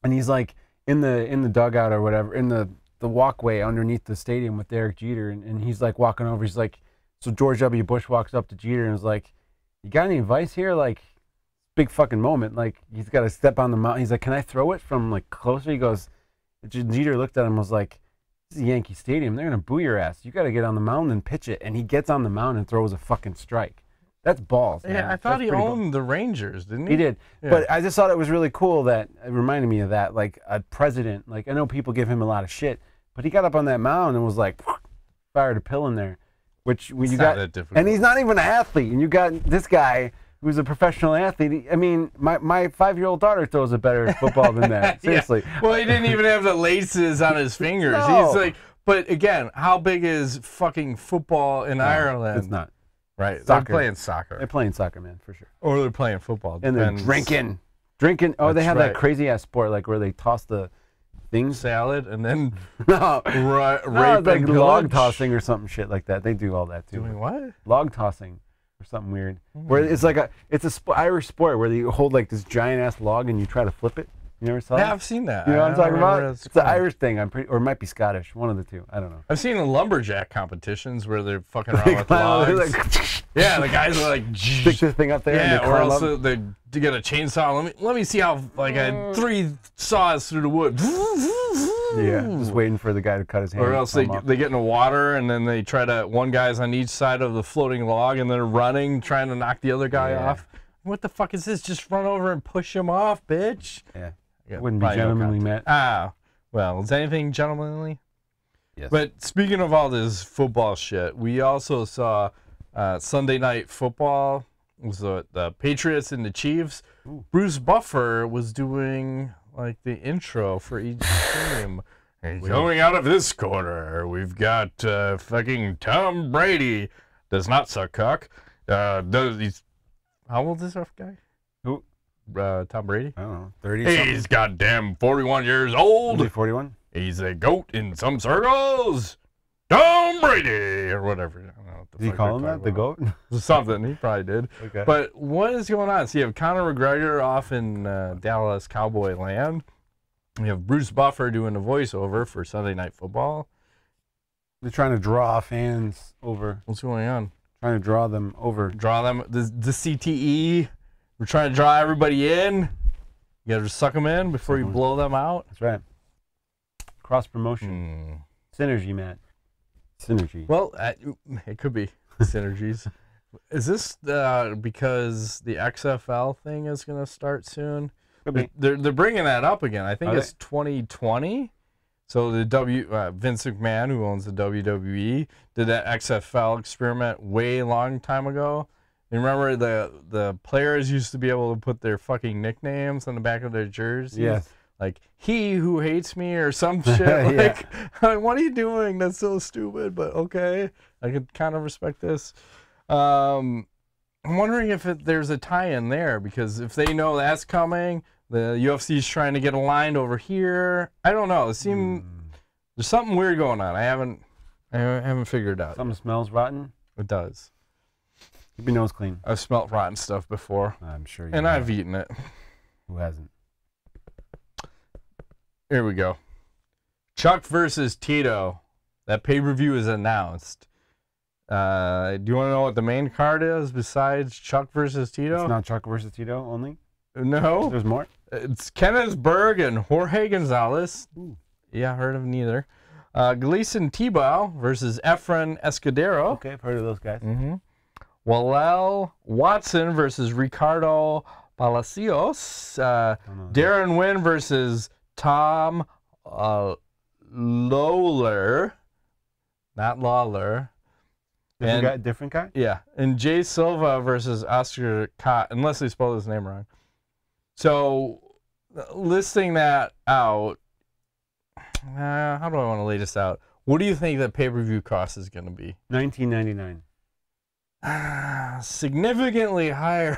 Speaker 1: And he's like in the dugout or whatever, in the walkway underneath the stadium with Derek Jeter, and he's like walking over. He's like, so George W. Bush walks up to Jeter and is like, you got any advice here? Like, big fucking moment. Like, he's got to step on the mountain. He's like, can I throw it from like closer? He goes, Jeter looked at him and was like, this is Yankee Stadium. They're going to boo your ass. You got to get on the mound and pitch it. And he gets on the mound and throws a fucking strike. That's balls.
Speaker 2: Yeah, man. I thought he owned the Rangers, didn't he?
Speaker 1: He did. Yeah. But I just thought it was really cool that it reminded me of that. Like, a president, like, I know people give him a lot of shit, but he got up on that mound and was like, fired a pill in there, which when
Speaker 2: It's
Speaker 1: you
Speaker 2: not
Speaker 1: got,
Speaker 2: that difficult.
Speaker 1: and he's not even an athlete, and you got this guy who's a professional athlete. I mean, my 5-year-old daughter throws a better football than that. Seriously.
Speaker 2: Yeah. Well, he didn't even have the laces on his fingers.
Speaker 1: No.
Speaker 2: He's like, but again, how big is fucking football in Ireland?
Speaker 1: It's not.
Speaker 2: Right.
Speaker 1: Soccer.
Speaker 2: They're playing soccer.
Speaker 1: They're playing soccer, man, for sure.
Speaker 2: Or they're playing football.
Speaker 1: And
Speaker 2: Depends.
Speaker 1: they're drinking. Oh, they
Speaker 2: That's
Speaker 1: have
Speaker 2: right.
Speaker 1: that crazy ass sport, like where they toss the things.
Speaker 2: Salad and then
Speaker 1: No,
Speaker 2: rape
Speaker 1: like
Speaker 2: and
Speaker 1: log
Speaker 2: pillage.
Speaker 1: tossing or something shit like that. They do all that too.
Speaker 2: Doing what?
Speaker 1: Log tossing or something weird. Where it's like it's a Irish sport where you hold like this giant ass log and you try to flip it. You never saw
Speaker 2: Yeah,
Speaker 1: that?
Speaker 2: I've seen that.
Speaker 1: You know what I'm
Speaker 2: I
Speaker 1: talking
Speaker 2: don't
Speaker 1: about?
Speaker 2: remember
Speaker 1: It's
Speaker 2: what
Speaker 1: an Irish thing. I'm pretty, or it might be Scottish. One of the two. I don't know.
Speaker 2: I've seen the lumberjack competitions where they're fucking around with
Speaker 1: They're
Speaker 2: logs.
Speaker 1: like,
Speaker 2: Yeah, the guys are like,
Speaker 1: stick this thing up there. and
Speaker 2: yeah,
Speaker 1: they
Speaker 2: or
Speaker 1: climb
Speaker 2: else
Speaker 1: up.
Speaker 2: they get a chainsaw. Let me see how like I 3 saws through the wood.
Speaker 1: Yeah, just waiting for the guy to cut his hand.
Speaker 2: Or else they
Speaker 1: off.
Speaker 2: get in the water and then they try to, one guy's on each side of the floating log and they're running, trying to knock the other guy
Speaker 1: Yeah.
Speaker 2: off. What the fuck is this? Just run over and push him off, bitch.
Speaker 1: Yeah.
Speaker 2: Yeah,
Speaker 1: Wouldn't be
Speaker 2: probably no
Speaker 1: gentlemanly,
Speaker 2: contact.
Speaker 1: Matt.
Speaker 2: Ah, well, is anything gentlemanly?
Speaker 1: Yes.
Speaker 2: But speaking of all this football shit, we also saw Sunday Night Football. It was the Patriots and the Chiefs.
Speaker 1: Ooh.
Speaker 2: Bruce Buffer was doing like the intro for each team. And going out of this corner, we've got fucking Tom Brady. Does not suck cock. He's how old is this guy?
Speaker 1: Who?
Speaker 2: Tom Brady.
Speaker 1: I don't know. 30
Speaker 2: He's
Speaker 1: something.
Speaker 2: goddamn 41 years old.
Speaker 1: Only 41?
Speaker 2: He's a goat in some circles. Tom Brady, or whatever. I don't know what the
Speaker 1: Did he
Speaker 2: fuck
Speaker 1: call him
Speaker 2: they're
Speaker 1: that? The
Speaker 2: talking
Speaker 1: goat?
Speaker 2: about. Something. He probably did.
Speaker 1: Okay.
Speaker 2: But what is going on? So you have Conor McGregor off in Dallas Cowboy land. You have Bruce Buffer doing the voiceover for Sunday Night Football.
Speaker 1: They're trying to draw fans over.
Speaker 2: What's going on?
Speaker 1: Trying to draw them over.
Speaker 2: Draw them. The CTE. We're trying to draw everybody in. You got to suck them in before you blow them out.
Speaker 1: That's right. Cross promotion. Synergy, Matt. Synergy.
Speaker 2: Well, it could be synergies. Is this because the XFL thing is going to start soon?
Speaker 1: Could be.
Speaker 2: They're bringing that up again. I think
Speaker 1: Are
Speaker 2: it's 2020. So the Vince McMahon, who owns the WWE, did that XFL experiment way long time ago. You remember the players used to be able to put their fucking nicknames on the back of their jerseys?
Speaker 1: Yes.
Speaker 2: Like, he who hates me or some shit. Like, what are you doing? That's so stupid, but okay. I could kind of respect this. I'm wondering if there's a tie-in there, because if they know that's coming, the UFC's trying to get aligned over here. I don't know. It seems there's something weird going on. I haven't figured it out.
Speaker 1: Something smells rotten.
Speaker 2: It does.
Speaker 1: Keep your nose clean.
Speaker 2: I've smelt rotten stuff before,
Speaker 1: I'm sure you
Speaker 2: and
Speaker 1: have.
Speaker 2: I've eaten it.
Speaker 1: Who hasn't?
Speaker 2: Here we go. Chuck versus Tito. That pay-per-view is announced. Do you want to know what the main card is besides Chuck versus Tito?
Speaker 1: It's not Chuck versus Tito only?
Speaker 2: No.
Speaker 1: There's more?
Speaker 2: It's Kenneth Berg and Jorge Gonzalez.
Speaker 1: Ooh.
Speaker 2: Yeah, heard of neither. Gleason Tebow versus Efren Escudero.
Speaker 1: Okay, I've heard of those guys.
Speaker 2: Mm-hmm. Wallel Watson versus Ricardo Palacios. Darren Wynn versus Tom Lawler. Not Lawler.
Speaker 1: Different guy?
Speaker 2: Yeah, and Jay Silva versus Oscar Cott, unless they spelled his name wrong. So, listing that out, how do I want to lay this out? What do you think the pay-per-view cost is going to be?
Speaker 1: $19.99.
Speaker 2: Significantly higher.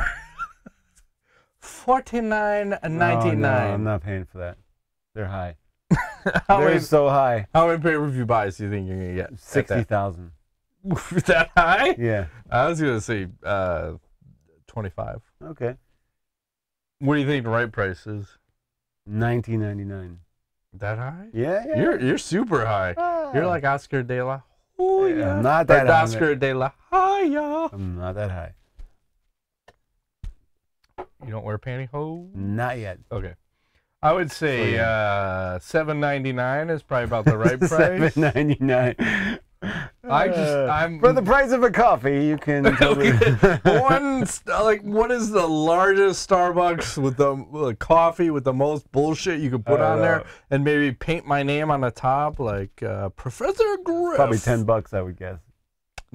Speaker 2: $49.99.
Speaker 1: No, I'm not paying for that. They're high.
Speaker 2: How
Speaker 1: They're
Speaker 2: many,
Speaker 1: so high.
Speaker 2: how many pay-per-view buys do you think you're going to get?
Speaker 1: 60,000.
Speaker 2: That high?
Speaker 1: Yeah.
Speaker 2: I was going to say 25.
Speaker 1: Okay.
Speaker 2: What do you think the right price is?
Speaker 1: $19.99.
Speaker 2: That high?
Speaker 1: Yeah, yeah.
Speaker 2: You're super high. You're like Oscar de la Hoya.
Speaker 1: Yeah, I'm not that high.
Speaker 2: Oscar de la Hoya.
Speaker 1: I'm not that high.
Speaker 2: You don't wear pantyhose?
Speaker 1: Not yet.
Speaker 2: Okay. I would say $7.99 is probably about the right price.
Speaker 1: $7.99.
Speaker 2: I'm
Speaker 1: for the price of a coffee, you can totally...
Speaker 2: what is the largest Starbucks with the coffee with the most bullshit you could put on there, and maybe paint my name on the top, like Professor Griff?
Speaker 1: Probably $10, I would guess.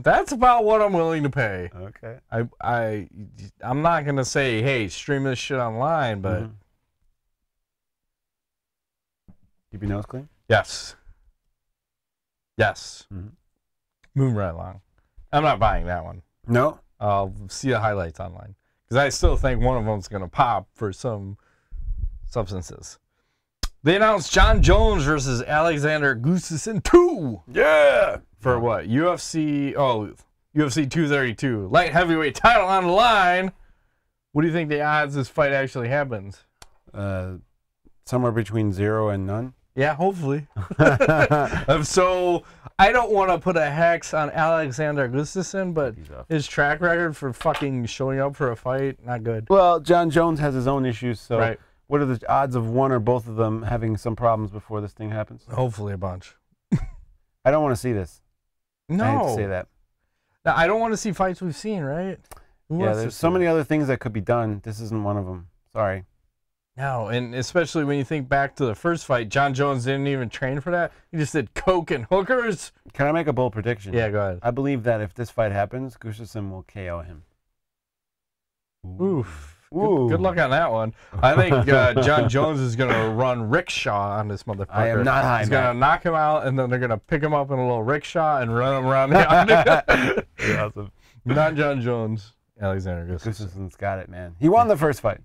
Speaker 2: That's about what I'm willing to pay.
Speaker 1: Okay.
Speaker 2: I'm not gonna say, hey, stream this shit online, but
Speaker 1: keep your nose clean.
Speaker 2: Yes. Moon right long. I'm not buying that one.
Speaker 1: No.
Speaker 2: I'll see the highlights online because I still think one of them's gonna pop for some substances. They announced Jon Jones versus Alexander Gustafson 2.
Speaker 1: Yeah.
Speaker 2: For what? UFC 232. Light heavyweight title on the line. What do you think the odds this fight actually happens?
Speaker 1: Somewhere between 0 and none.
Speaker 2: Yeah, hopefully. So I don't want to put a hex on Alexander Gustafson, but his track record for fucking showing up for a fight, not good.
Speaker 1: Well, Jon Jones has his own issues, so
Speaker 2: right.
Speaker 1: What are the odds of one or both of them having some problems before this thing happens?
Speaker 2: Hopefully a bunch.
Speaker 1: I don't want to see this.
Speaker 2: No.
Speaker 1: I hate to say that.
Speaker 2: Now, I don't want to see fights we've seen, right?
Speaker 1: Yeah, there's so many other things that could be done. This isn't one of them. Sorry.
Speaker 2: No, and especially when you think back to the first fight, Jon Jones didn't even train for that. He just did coke and hookers.
Speaker 1: Can I make a bold prediction?
Speaker 2: Yeah, go ahead.
Speaker 1: I believe that if this fight happens, Gustaffson will KO him.
Speaker 2: Oof. Good luck on that one. I think Jon Jones is going to run rickshaw on this motherfucker.
Speaker 1: I am not high.
Speaker 2: He's going to knock him out, and then they're going to pick him up in a little rickshaw and run him around the octagon.
Speaker 1: Awesome.
Speaker 2: Not Jon Jones. Alexander Gustafson.
Speaker 1: Gustafson's got it, man. He won the first fight.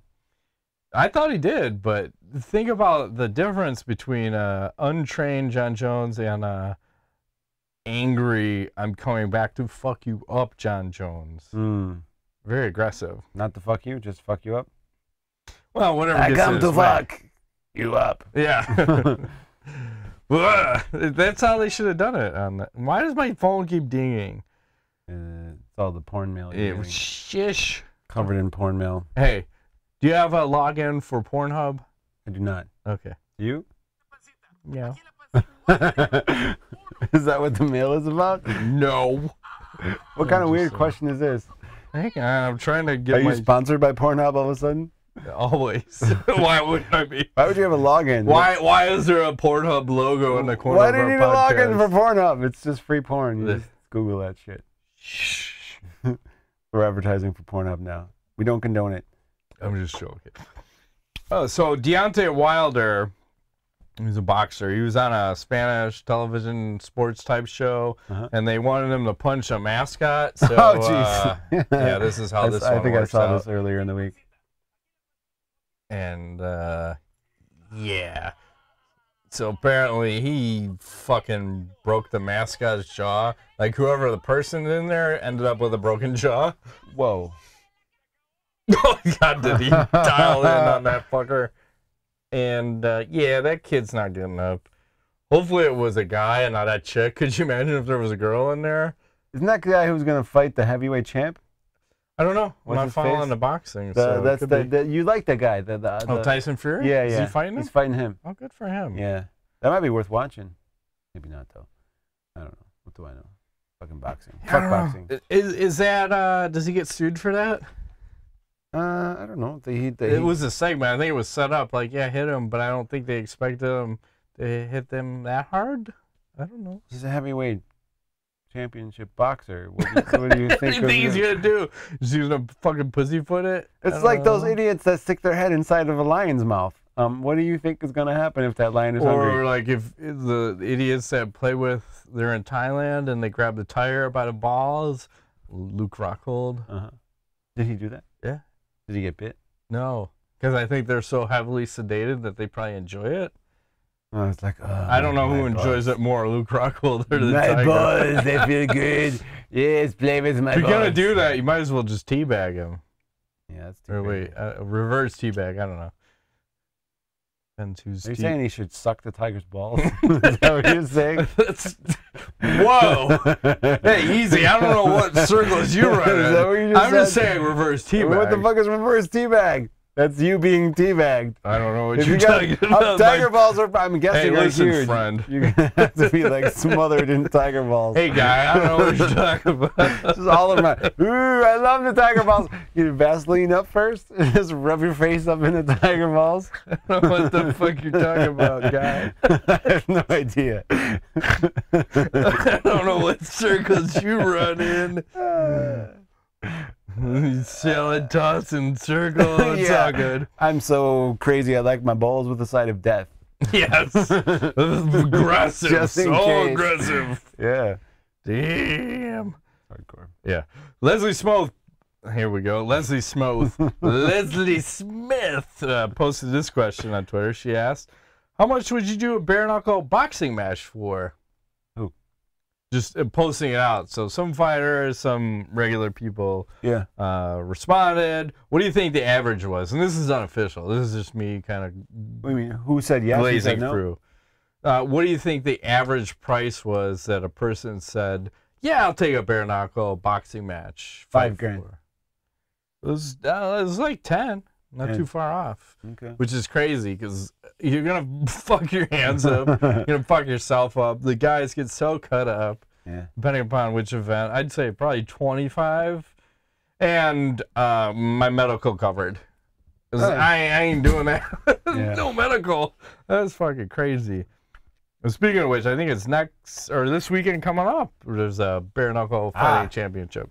Speaker 2: I thought he did, but think about the difference between untrained Jon Jones and angry, I'm coming back to fuck you up, Jon Jones. Very aggressive.
Speaker 1: Not to fuck you, just fuck you up.
Speaker 2: Well, whatever.
Speaker 1: I come to fuck you up.
Speaker 2: Yeah. That's how they should have done it. Why does my phone keep dinging?
Speaker 1: It's all the porn mail.
Speaker 2: Shish.
Speaker 1: Covered in porn mail.
Speaker 2: Hey, do you have a login for Pornhub?
Speaker 1: I do not.
Speaker 2: Okay.
Speaker 1: You?
Speaker 2: Yeah.
Speaker 1: Is that what the mail is about?
Speaker 2: No.
Speaker 1: What kind of weird question is this?
Speaker 2: Hang on, I'm trying to get
Speaker 1: Are you sponsored by Pornhub all of a sudden?
Speaker 2: Always. Why wouldn't I be?
Speaker 1: Why would you have a login?
Speaker 2: Why is there a Pornhub logo in the corner
Speaker 1: Why
Speaker 2: of our
Speaker 1: do you need a
Speaker 2: podcast?
Speaker 1: login for Pornhub? It's just free porn. You just Google that shit.
Speaker 2: Shh.
Speaker 1: We're advertising for Pornhub now. We don't condone it.
Speaker 2: I'm just joking. Oh, so Deontay Wilder, he's a boxer. He was on a Spanish television sports type show, and they wanted him to punch a mascot. So,
Speaker 1: oh, jeez.
Speaker 2: Yeah, this is how this one
Speaker 1: I think
Speaker 2: works
Speaker 1: I saw
Speaker 2: out.
Speaker 1: this earlier in the week.
Speaker 2: And, yeah. So apparently he fucking broke the mascot's jaw. Like whoever the person in there ended up with a broken jaw.
Speaker 1: Whoa.
Speaker 2: Oh, God, did he dial in on that fucker? And, yeah, that kid's not good enough. Hopefully it was a guy and not a chick. Could you imagine if there was a girl in there?
Speaker 1: Isn't that the guy who's going to fight the heavyweight champ?
Speaker 2: I don't know. I'm
Speaker 1: What's
Speaker 2: not
Speaker 1: his
Speaker 2: following
Speaker 1: face?
Speaker 2: the boxing.
Speaker 1: That's you like that guy.
Speaker 2: Tyson Fury?
Speaker 1: Yeah, yeah.
Speaker 2: Is he fighting him?
Speaker 1: He's fighting him.
Speaker 2: Oh, good for him.
Speaker 1: Yeah. That might be worth watching. Maybe not, though. I don't know. What do I know? Fucking boxing. Fuck boxing.
Speaker 2: Is that, does he get sued for that?
Speaker 1: I don't know.
Speaker 2: It was a segment. I think it was set up like, yeah, hit him, but I don't think they expected him to hit them that hard. I don't know.
Speaker 1: He's a heavyweight championship boxer. What do you think?
Speaker 2: What do you think he's going to do? Is he going to fucking pussyfoot it?
Speaker 1: It's like those idiots that stick their head inside of a lion's mouth. What do you think is going to happen if that lion is hungry?
Speaker 2: Or like if the idiots that play with, they're in Thailand and they grab the tire by the balls. Luke Rockhold.
Speaker 1: Did he do that?
Speaker 2: Yeah.
Speaker 1: Did he get bit?
Speaker 2: No, because I think they're so heavily sedated that they probably enjoy it.
Speaker 1: Oh, it's like,
Speaker 2: I don't know who enjoys it more, Luke Rockhold or the
Speaker 1: my
Speaker 2: tiger.
Speaker 1: balls, they feel good. Yes, play with my balls.
Speaker 2: If you're going to do that, you might as well just teabag him.
Speaker 1: Yeah, that's too
Speaker 2: Or wait, reverse teabag, I don't know. Depends who's
Speaker 1: Are you saying he should suck the tiger's balls? Is that what you're saying?
Speaker 2: Whoa! Hey, easy. I don't know what circles you run in.
Speaker 1: Is that what you just
Speaker 2: I'm
Speaker 1: said?
Speaker 2: just saying reverse teabag.
Speaker 1: What the fuck is reverse teabag? That's you being teabagged.
Speaker 2: I don't know what you're talking about.
Speaker 1: Tiger balls are, I'm guessing,
Speaker 2: hey, listen,
Speaker 1: huge.
Speaker 2: Friend.
Speaker 1: You're going to have to be like smothered in tiger balls.
Speaker 2: Hey, guy, I don't know what you're talking about.
Speaker 1: This is all of my, ooh, I love the tiger balls. You Vaseline up first and just rub your face up in the tiger balls.
Speaker 2: I don't know what the fuck you're talking about, guy.
Speaker 1: I have no idea.
Speaker 2: I don't know what circles you run in. Salad toss and circle. It's all good.
Speaker 1: I'm so crazy. I like my bowls with the side of death.
Speaker 2: Yes. Aggressive.
Speaker 1: Just in
Speaker 2: so
Speaker 1: case.
Speaker 2: Aggressive.
Speaker 1: Yeah.
Speaker 2: Damn.
Speaker 1: Hardcore.
Speaker 2: Yeah. Leslie Smith. Here we go. Leslie Smith. Leslie Smith posted this question on Twitter. She asked, how much would you do a bare knuckle boxing match for? Just posting it out. So some fighters, some regular people responded. What do you think the average was? And this is unofficial. This is just me kind of
Speaker 1: What do you mean? Who said yes?
Speaker 2: glazing through. What do you think the average price was that a person said, yeah, I'll take a bare knuckle boxing match.
Speaker 1: $5,000.
Speaker 2: It was like 10. Not too far off.
Speaker 1: Okay.
Speaker 2: Which is crazy because you're going to fuck your hands up. You're going to fuck yourself up. The guys get so cut up.
Speaker 1: Yeah.
Speaker 2: Depending upon which event. I'd say probably 25. And my medical covered. I ain't doing that. No medical. That's fucking crazy. And speaking of which, I think it's next, or this weekend coming up, there's a bare knuckle fighting championship.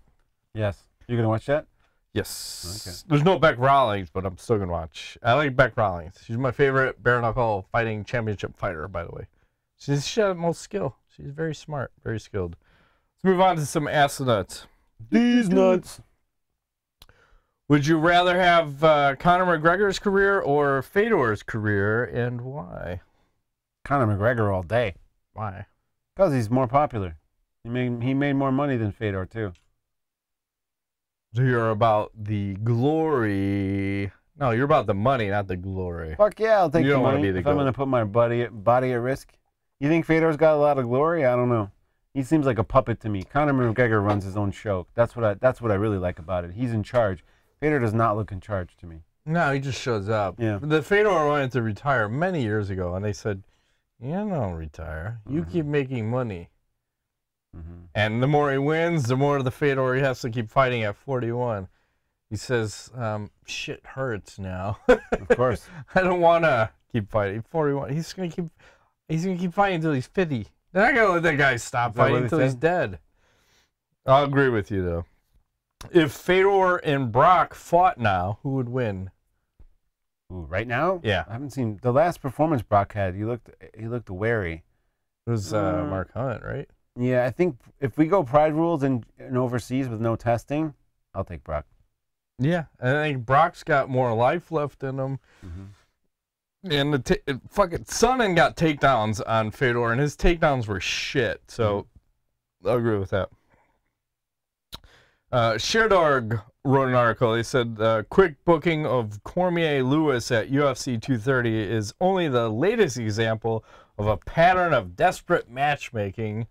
Speaker 1: Yes. You're going to watch that?
Speaker 2: Yes.
Speaker 1: Okay.
Speaker 2: There's no Beck Rawlings, but I'm still going to watch. I like Beck Rawlings. She's my favorite bare knuckle fighting championship fighter, by the way. She has the most skill. She's very smart, very skilled. Let's move on to some ass nuts.
Speaker 1: These nuts.
Speaker 2: Would you rather have Conor McGregor's career or Fedor's career, and why?
Speaker 1: Conor McGregor all day.
Speaker 2: Why?
Speaker 1: Because he's more popular. He made more money than Fedor, too.
Speaker 2: So you're about the glory. No, you're about the money, not the glory.
Speaker 1: Fuck yeah, I'll take
Speaker 2: You
Speaker 1: the
Speaker 2: don't wanna
Speaker 1: money
Speaker 2: be the
Speaker 1: if I'm going to put my body at risk. You think Fedor's got a lot of glory? I don't know. He seems like a puppet to me. Conor McGregor runs his own show. That's what I really like about it. He's in charge. Fedor does not look in charge to me.
Speaker 2: No, he just shows up.
Speaker 1: Yeah.
Speaker 2: The Fedor wanted to retire many years ago, and they said, "You don't retire. You keep making money." And the more he wins, the more the Fedor he has to keep fighting at 41. He says, "Shit hurts now."
Speaker 1: Of course.
Speaker 2: I don't want to keep fighting. 41. He's gonna keep fighting until he's 50. They're not gonna let that guy stop fighting until he's dead. I'll agree with you though. If Fedor and Brock fought now, who would win?
Speaker 1: Ooh, right now?
Speaker 2: Yeah.
Speaker 1: I haven't seen the last performance Brock had. He looked wary.
Speaker 2: It was Mark Hunt, right?
Speaker 1: Yeah, I think if we go pride rules and overseas with no testing, I'll take Brock.
Speaker 2: Yeah, I think Brock's got more life left in him. And the fucking Sonnen got takedowns on Fedor, and his takedowns were shit. So I'll agree with that. Sherdog wrote an article. He said, quick booking of Cormier-Lewis at UFC 230 is only the latest example of a pattern of desperate matchmaking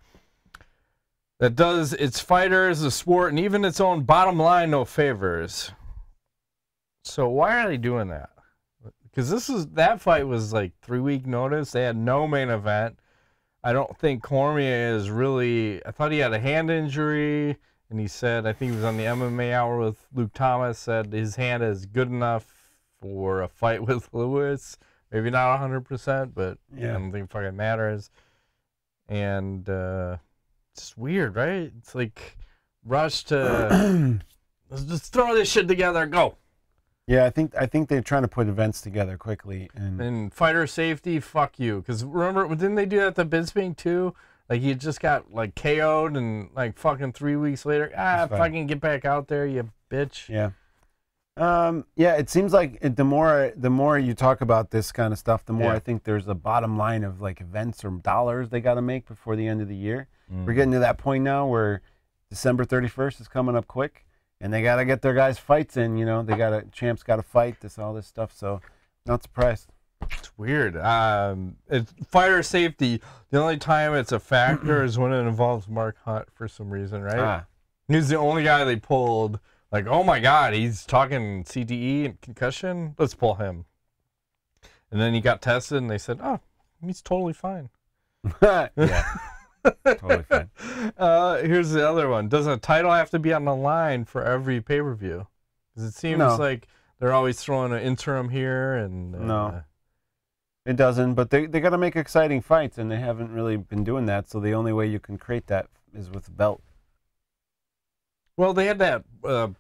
Speaker 2: that does its fighters, the sport, and even its own bottom line no favors. So why are they doing that? Because that fight was like 3-week notice. They had no main event. I don't think Cormier is really. I thought he had a hand injury, and he said, I think he was on the MMA Hour with Luke Thomas, said his hand is good enough for a fight with Lewis. Maybe not 100%, but I don't think it fucking matters. And it's weird, right? It's like rush to let's just throw this shit together, go.
Speaker 1: Yeah, I think they're trying to put events together quickly.
Speaker 2: And fighter safety, fuck you. Because remember, didn't they do that to Bisping too? Like he just got like KO'd and like fucking 3 weeks later, fucking get back out there, you bitch.
Speaker 1: Yeah. Yeah, it seems like the more you talk about this kind of stuff, the more I think there's a bottom line of like events or dollars they got to make before the end of the year. We're getting to that point now where December 31st is coming up quick, and they got to get their guys' fights in. You know, champs got to fight all this stuff. So, not surprised.
Speaker 2: It's weird. It's fighter safety. The only time it's a factor is when it involves Mark Hunt for some reason, right? He's the only guy they pulled Like, oh my God, he's talking CTE and concussion. Let's pull him. And then he got tested, and they said, oh, he's totally fine.
Speaker 1: Yeah, totally fine.
Speaker 2: Here's the other one. Does a title have to be on the line for every pay-per-view? Because it seems like they're always throwing an interim here. And
Speaker 1: no, it doesn't. But they got to make exciting fights, and they haven't really been doing that. So the only way you can create that is with a belt.
Speaker 2: Well, they had that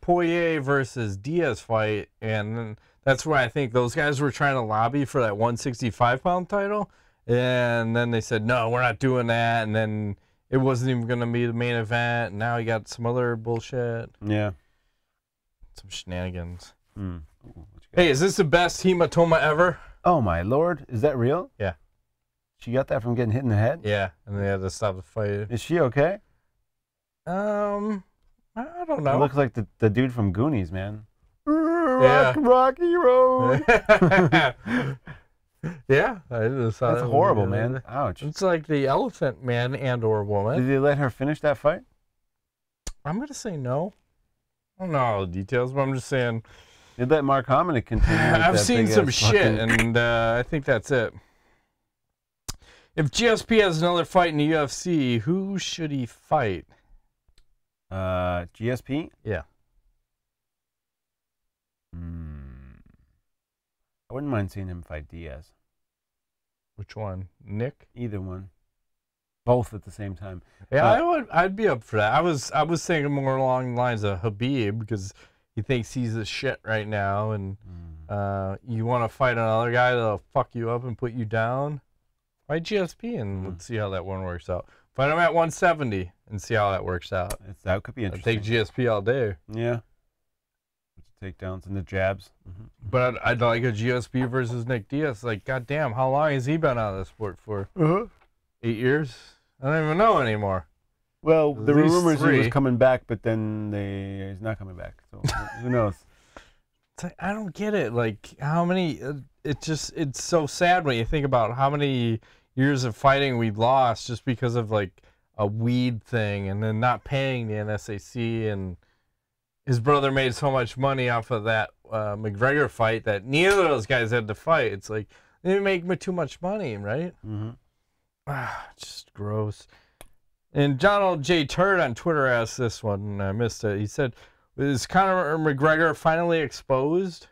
Speaker 2: Poirier versus Diaz fight, and then that's where I think those guys were trying to lobby for that 165-pound title. And then they said, no, we're not doing that. And then it wasn't even going to be the main event. And now you got some other bullshit.
Speaker 1: Yeah.
Speaker 2: Some shenanigans. Hey, is this the best hematoma ever?
Speaker 1: Oh, my Lord. Is that real?
Speaker 2: Yeah.
Speaker 1: She got that from getting hit in the head?
Speaker 2: Yeah, and they had to stop the fight.
Speaker 1: Is she okay?
Speaker 2: I don't know.
Speaker 1: It looks like the dude from Goonies, man.
Speaker 2: Yeah.
Speaker 1: Rocky Road.
Speaker 2: Yeah. I just thought
Speaker 1: That's horrible, man. Ouch.
Speaker 2: It's like the elephant man and or woman.
Speaker 1: Did they let her finish that fight?
Speaker 2: I'm going to say no. I don't know all the details, but I'm just saying.
Speaker 1: They let Mark Hominick continue.
Speaker 2: I've seen some shit, and I think that's it. If GSP has another fight in the UFC, who should he fight?
Speaker 1: GSP?
Speaker 2: Yeah.
Speaker 1: I wouldn't mind seeing him fight Diaz.
Speaker 2: Which one? Nick?
Speaker 1: Either one. Both at the same time.
Speaker 2: Yeah, I'd be up for that. I was thinking more along the lines of Khabib because he thinks he's the shit right now, and you want to fight another guy that'll fuck you up and put you down. Fight GSP and let's see how that one works out. Fight him at 170 and see how that works out.
Speaker 1: That could be interesting.
Speaker 2: I'd take GSP all day.
Speaker 1: Yeah. Takedowns and the jabs.
Speaker 2: But I'd like a GSP versus Nick Diaz. Like, goddamn, how long has he been out of the sport for? 8 years? I don't even know anymore.
Speaker 1: Well, there were rumors he was coming back, but then he's not coming back. So who knows?
Speaker 2: It's like, I don't get it. Like, how many? It's so sad when you think about how many years of fighting we've lost just because of like a weed thing, and then not paying the NSAC, and his brother made so much money off of that McGregor fight that neither of those guys had to fight. It's like they make too much money, right? Just gross. And Donald J. Turd on Twitter asked this one, and I missed it. He said, is Conor McGregor finally exposed?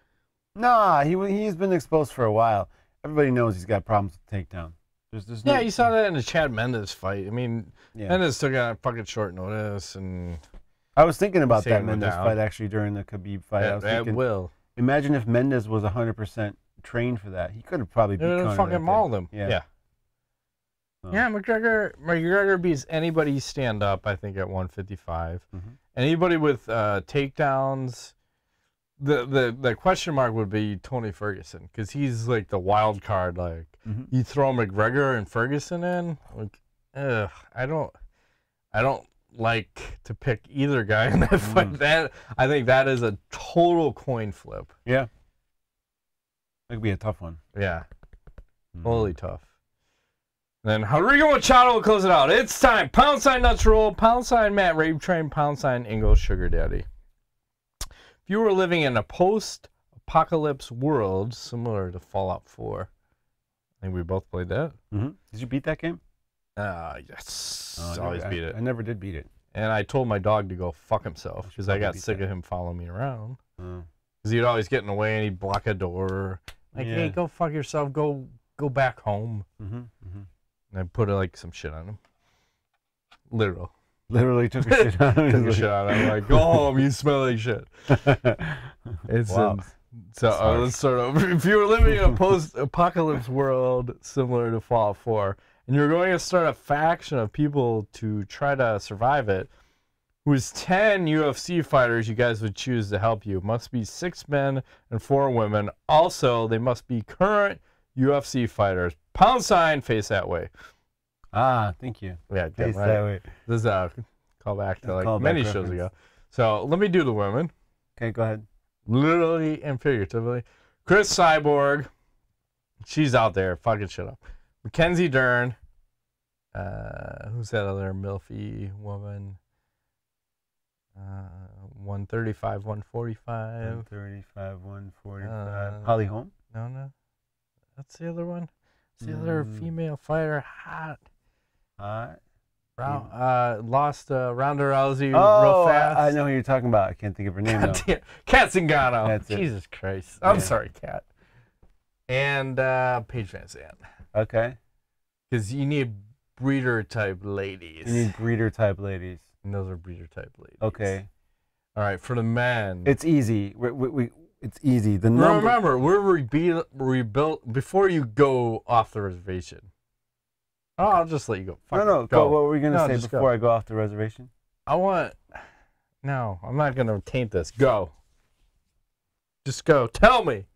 Speaker 1: Nah, he's been exposed for a while. Everybody knows he's got problems with takedown. There's
Speaker 2: yeah, you saw that in the Chad Mendes fight. I mean, Mendes took on fucking short notice, and
Speaker 1: I was thinking about that Mendes fight actually during the Khabib fight. I was thinking, imagine if Mendes was 100% trained for that. He could have probably beat Conor.
Speaker 2: Fucking mauled him.
Speaker 1: Yeah.
Speaker 2: Yeah, McGregor beats anybody stand up, I think, at 155. Anybody with takedowns. The question mark would be Tony Ferguson, because he's like the wild card. Like you throw McGregor and Ferguson in, like, I don't like to pick either guy in that fight. That I think that is a total coin flip.
Speaker 1: Yeah, that could be a tough one.
Speaker 2: Yeah, totally tough. Then Rodrigo Machado will close it out. It's time. Pound sign Nuts Roll, pound sign Matt Rape Train, pound sign Ingo Sugar Daddy. If you were living in a post-apocalypse world similar to Fallout 4, I think we both played that.
Speaker 1: Did you beat that game?
Speaker 2: Yes. Always beat it.
Speaker 1: I never did beat it.
Speaker 2: And I told my dog to go fuck himself because I got sick of him following me around. Because he'd always get in the way and he'd block a door. Like, hey, go fuck yourself. Go back home. And I put like some shit on him.
Speaker 1: Literally took a shit on him.
Speaker 2: Took a shit on him. Like, go home, you smell like shit. It's
Speaker 1: wow.
Speaker 2: So let's start over. If you were living in a post-apocalypse world similar to Fallout 4, and you're going to start a faction of people to try to survive it, whose 10 UFC fighters you guys would choose to help you? Must be 6 men and 4 women. Also, they must be current UFC fighters. Pound sign, face that way.
Speaker 1: Thank you.
Speaker 2: Yeah,
Speaker 1: face that way.
Speaker 2: This is a callback to like many shows ago. So let me do the women.
Speaker 1: Okay, go ahead.
Speaker 2: Literally and figuratively. Chris Cyborg. She's out there fucking shit up. Mackenzie Dern. Who's that other milfy woman? 135, 145.
Speaker 1: 135, 145. Holly Holm?
Speaker 2: No. That's the other one. That's the other female fighter. Hot. Lost Ronda Rousey real fast.
Speaker 1: I know who you're talking about. I can't think of her name, though.
Speaker 2: Kat Zingano.
Speaker 1: That's it.
Speaker 2: Jesus Christ. I'm sorry, Kat. And Paige Van Zandt.
Speaker 1: Okay.
Speaker 2: Because you need breeder-type ladies.
Speaker 1: You need breeder-type ladies.
Speaker 2: And those are breeder-type ladies.
Speaker 1: Okay.
Speaker 2: All right, for the men.
Speaker 1: It's easy. It's easy. The number.
Speaker 2: Remember, we're rebuilt before you go off the reservation. Oh, I'll just let you go.
Speaker 1: No. Go. What were we going to say before I go off the reservation?
Speaker 2: No, I'm not going to taint this. Go. Just go. Tell me.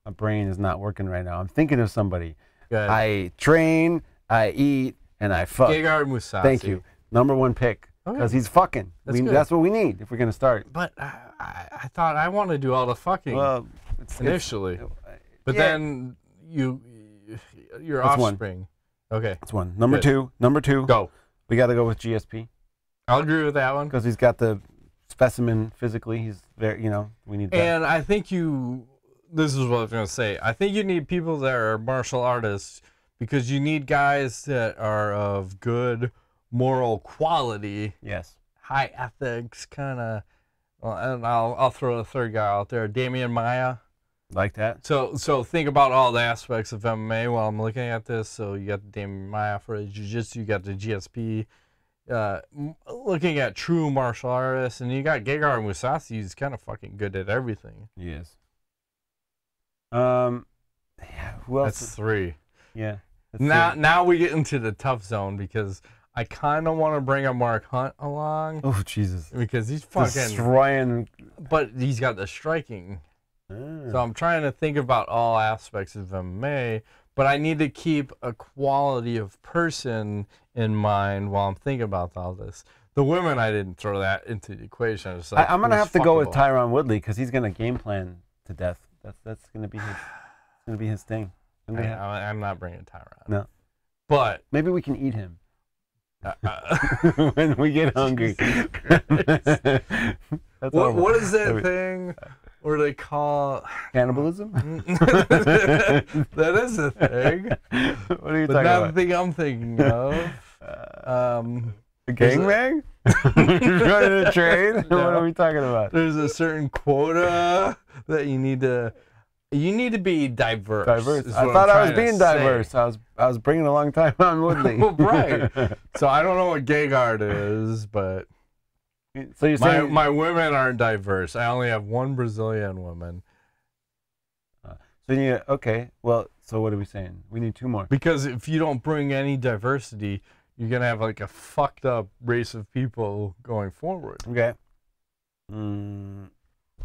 Speaker 1: My brain is not working right now. I'm thinking of somebody.
Speaker 2: Good.
Speaker 1: I train, I eat, and I fuck.
Speaker 2: Gegard Mousasi.
Speaker 1: Thank you. Number one pick. Because he's fucking. That's what we need if we're going to start.
Speaker 2: But I thought I want to do all the fucking initially. But then your offspring. Okay.
Speaker 1: That's one. Number two.
Speaker 2: Go.
Speaker 1: We got to go with GSP.
Speaker 2: I'll agree with that one.
Speaker 1: Because he's got the specimen physically. He's there, we need that.
Speaker 2: And I think this is what I was going to say. I think you need people that are martial artists because you need guys that are of good moral quality.
Speaker 1: Yes.
Speaker 2: High ethics, kind of. And I'll throw a third guy out there, Damian Maia.
Speaker 1: Like that.
Speaker 2: So think about all the aspects of MMA while I'm looking at this. So you got the Damian Maia for the jiu-jitsu, you got the GSP, looking at true martial artists, and you got Gegard Mousasi, who's kind of fucking good at everything.
Speaker 1: Yes. Yeah. Who else?
Speaker 2: That's three.
Speaker 1: Yeah.
Speaker 2: Now we get into the tough zone because I kind of want to bring a Mark Hunt along.
Speaker 1: Oh Jesus!
Speaker 2: Because he's fucking
Speaker 1: destroying.
Speaker 2: But he's got the striking. So I'm trying to think about all aspects of MMA, but I need to keep a quality of person in mind while I'm thinking about all this. The women, I didn't throw that into the equation.
Speaker 1: I'm gonna have to go with Tyron Woodley because he's gonna game plan to death. That's gonna be his thing.
Speaker 2: I'm not bringing Tyron.
Speaker 1: No,
Speaker 2: but
Speaker 1: maybe we can eat him when we get hungry.
Speaker 2: What is that thing? Or they call
Speaker 1: cannibalism?
Speaker 2: That is a thing.
Speaker 1: What are you talking about?
Speaker 2: But not the thing I'm thinking of.
Speaker 1: Gangbang? Running a train? No. What are we talking about?
Speaker 2: There's a certain quota that you need to be diverse.
Speaker 1: I thought I was being diverse. I was bringing along Tyron Woodley.
Speaker 2: Well, right. So I don't know what Gegard is, but.
Speaker 1: So you're saying
Speaker 2: my women aren't diverse. I only have one Brazilian woman.
Speaker 1: Okay. Well, so what are we saying? We need two more.
Speaker 2: Because if you don't bring any diversity, you're gonna have like a fucked up race of people going forward.
Speaker 1: Okay.
Speaker 2: How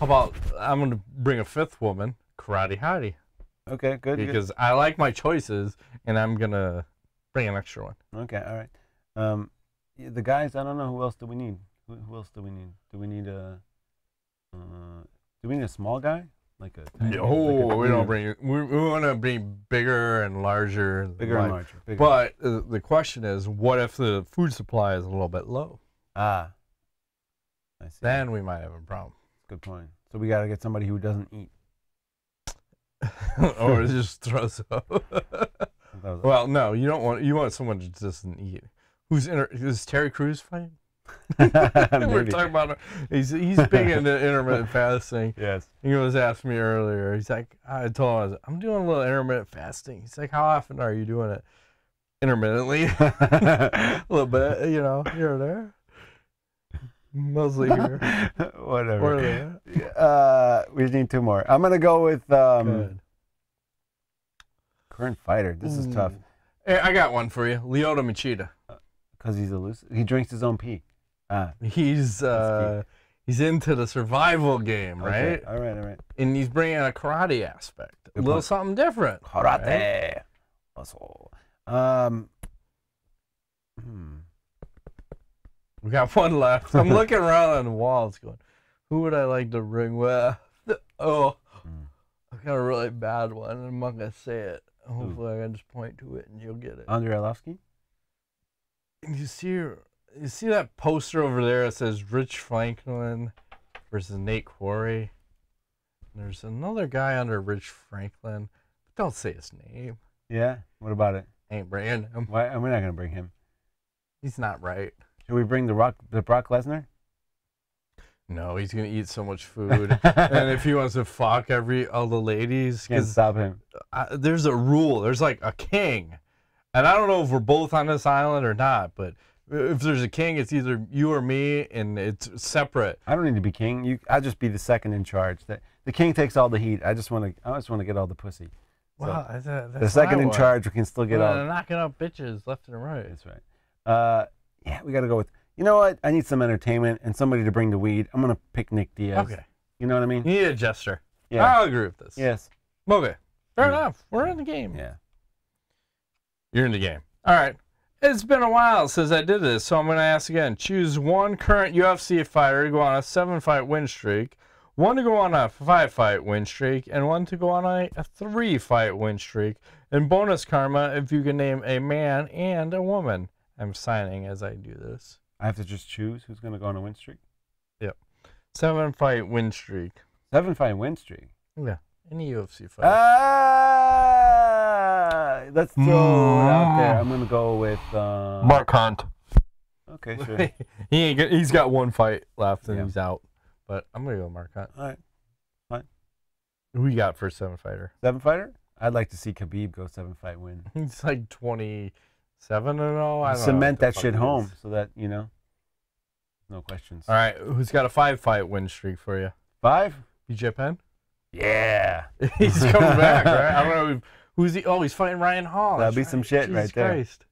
Speaker 2: about I'm gonna bring a fifth woman, Karate Hottie.
Speaker 1: Okay, good.
Speaker 2: Because I like my choices, and I'm gonna bring an extra one.
Speaker 1: Okay, all right. The guys, I don't know. Who else do we need? Who else do we need? Do we need a small guy? Like a
Speaker 2: no, we don't bring. We want to bring bigger and larger.
Speaker 1: Bigger and larger. Bigger.
Speaker 2: But the question is, what if the food supply is a little bit low?
Speaker 1: I see.
Speaker 2: Then we might have a problem.
Speaker 1: Good point. So we got to get somebody who doesn't eat.
Speaker 2: Or just throws up. Well, no, you don't want. You want someone who doesn't eat. Is Terry Crews fighting? We're talking about he's big into intermittent fasting.
Speaker 1: Yes.
Speaker 2: He was asking me earlier. He's like, I told him I'm doing a little intermittent fasting. He's like, how often are you doing it? Intermittently, a little bit, here or there. Mostly here.
Speaker 1: Whatever. Or there. We need two more. I'm gonna go with current fighter. This is tough.
Speaker 2: Hey, I got one for you, Lyoto Machida.
Speaker 1: Because he's elusive. He drinks his own pee.
Speaker 2: He's into the survival game, right?
Speaker 1: Okay. All right.
Speaker 2: And he's bringing a karate aspect, a little something different.
Speaker 1: Karate, muscle.
Speaker 2: We got one left. I'm looking around on the walls, going, "Who would I like to ring with?" I got a really bad one. I'm not gonna say it. Hopefully, I can just point to it and you'll get it.
Speaker 1: Andrei Arlovsky.
Speaker 2: You see that poster over there that says Rich Franklin versus Nate Quarry. There's another guy under Rich Franklin. But don't say his name.
Speaker 1: Yeah? What about it?
Speaker 2: Ain't bringing him.
Speaker 1: Why? We're not going to bring him.
Speaker 2: He's not right.
Speaker 1: Should we bring the Brock Lesnar?
Speaker 2: No, he's going to eat so much food. And if he wants to fuck all the ladies.
Speaker 1: Can't stop him.
Speaker 2: There's a rule. There's like a king. And I don't know if we're both on this island or not, but if there's a king, it's either you or me, and it's separate.
Speaker 1: I don't need to be king. I'll just be the second in charge. The king takes all the heat. I just want to get all the pussy. So
Speaker 2: Wow, that's
Speaker 1: the second in charge, we can still get all.
Speaker 2: Knocking up bitches left and right.
Speaker 1: That's right. Yeah, we got to go with. You know what? I need some entertainment and somebody to bring the weed. I'm gonna pick Nick Diaz.
Speaker 2: Okay.
Speaker 1: You know what I mean?
Speaker 2: You need a jester.
Speaker 1: Yeah.
Speaker 2: I'll agree with this.
Speaker 1: Yes.
Speaker 2: Okay. Fair enough. We're in the game.
Speaker 1: Yeah.
Speaker 2: You're in the game. All right. It's been a while since I did this, so I'm going to ask again. Choose one current UFC fighter to go on a 7-fight win streak, one to go on a 5-fight win streak, and one to go on a 3-fight win streak. And bonus karma if you can name a man and a woman. I'm signing as I do this.
Speaker 1: I have to just choose who's going to go on a win streak?
Speaker 2: Yep. 7-fight win streak.
Speaker 1: 7-fight win streak?
Speaker 2: Yeah. Any UFC fighter.
Speaker 1: Let's throw it out there. I'm going to go with...
Speaker 2: Mark Hunt.
Speaker 1: Okay, sure.
Speaker 2: He's got one fight left and he's out. But I'm going to go Mark Hunt.
Speaker 1: All right. Fine.
Speaker 2: Who you got for 7-fighter?
Speaker 1: 7-fighter? I'd like to see Khabib go 7-fight win.
Speaker 2: He's like 27-0.
Speaker 1: Cement that shit home so that, you know, no questions.
Speaker 2: All right. Who's got a 5-fight win streak for you?
Speaker 1: 5?
Speaker 2: BJ Penn?
Speaker 1: Yeah.
Speaker 2: He's coming back, right? I don't know. Who's he? Oh, he's fighting Ryan Hall.
Speaker 1: That'd be some shit
Speaker 2: Jesus
Speaker 1: right there.
Speaker 2: Christ.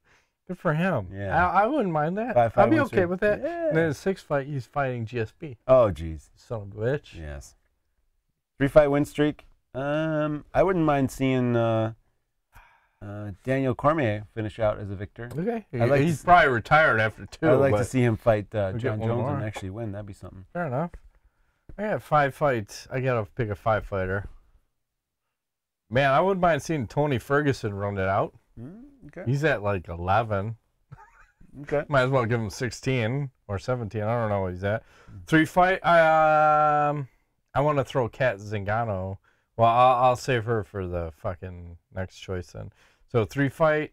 Speaker 2: Good for him.
Speaker 1: Yeah.
Speaker 2: I wouldn't mind that.
Speaker 1: 5-fight
Speaker 2: I'd be
Speaker 1: win
Speaker 2: okay
Speaker 1: streak.
Speaker 2: with that.
Speaker 1: Yeah.
Speaker 2: And then his 6th fight, he's fighting GSP.
Speaker 1: Oh, jeez.
Speaker 2: Son of a bitch.
Speaker 1: Yes. 3-fight win streak. I wouldn't mind seeing Daniel Cormier finish out as a victor.
Speaker 2: Okay.
Speaker 1: Like
Speaker 2: he's probably retired after 2.
Speaker 1: I'd like to see him fight John
Speaker 2: get one
Speaker 1: Jones
Speaker 2: more.
Speaker 1: and actually win. That'd be something.
Speaker 2: Fair enough. I got 5 fights. I got to pick a 5-fighter. Man, I wouldn't mind seeing Tony Ferguson run it out.
Speaker 1: Okay.
Speaker 2: He's at like 11.
Speaker 1: Okay.
Speaker 2: Might as well give him 16 or 17. I don't know what he's at. 3-fight. I want to throw Kat Zingano. Well, I'll save her for the fucking next choice then. So 3-fight.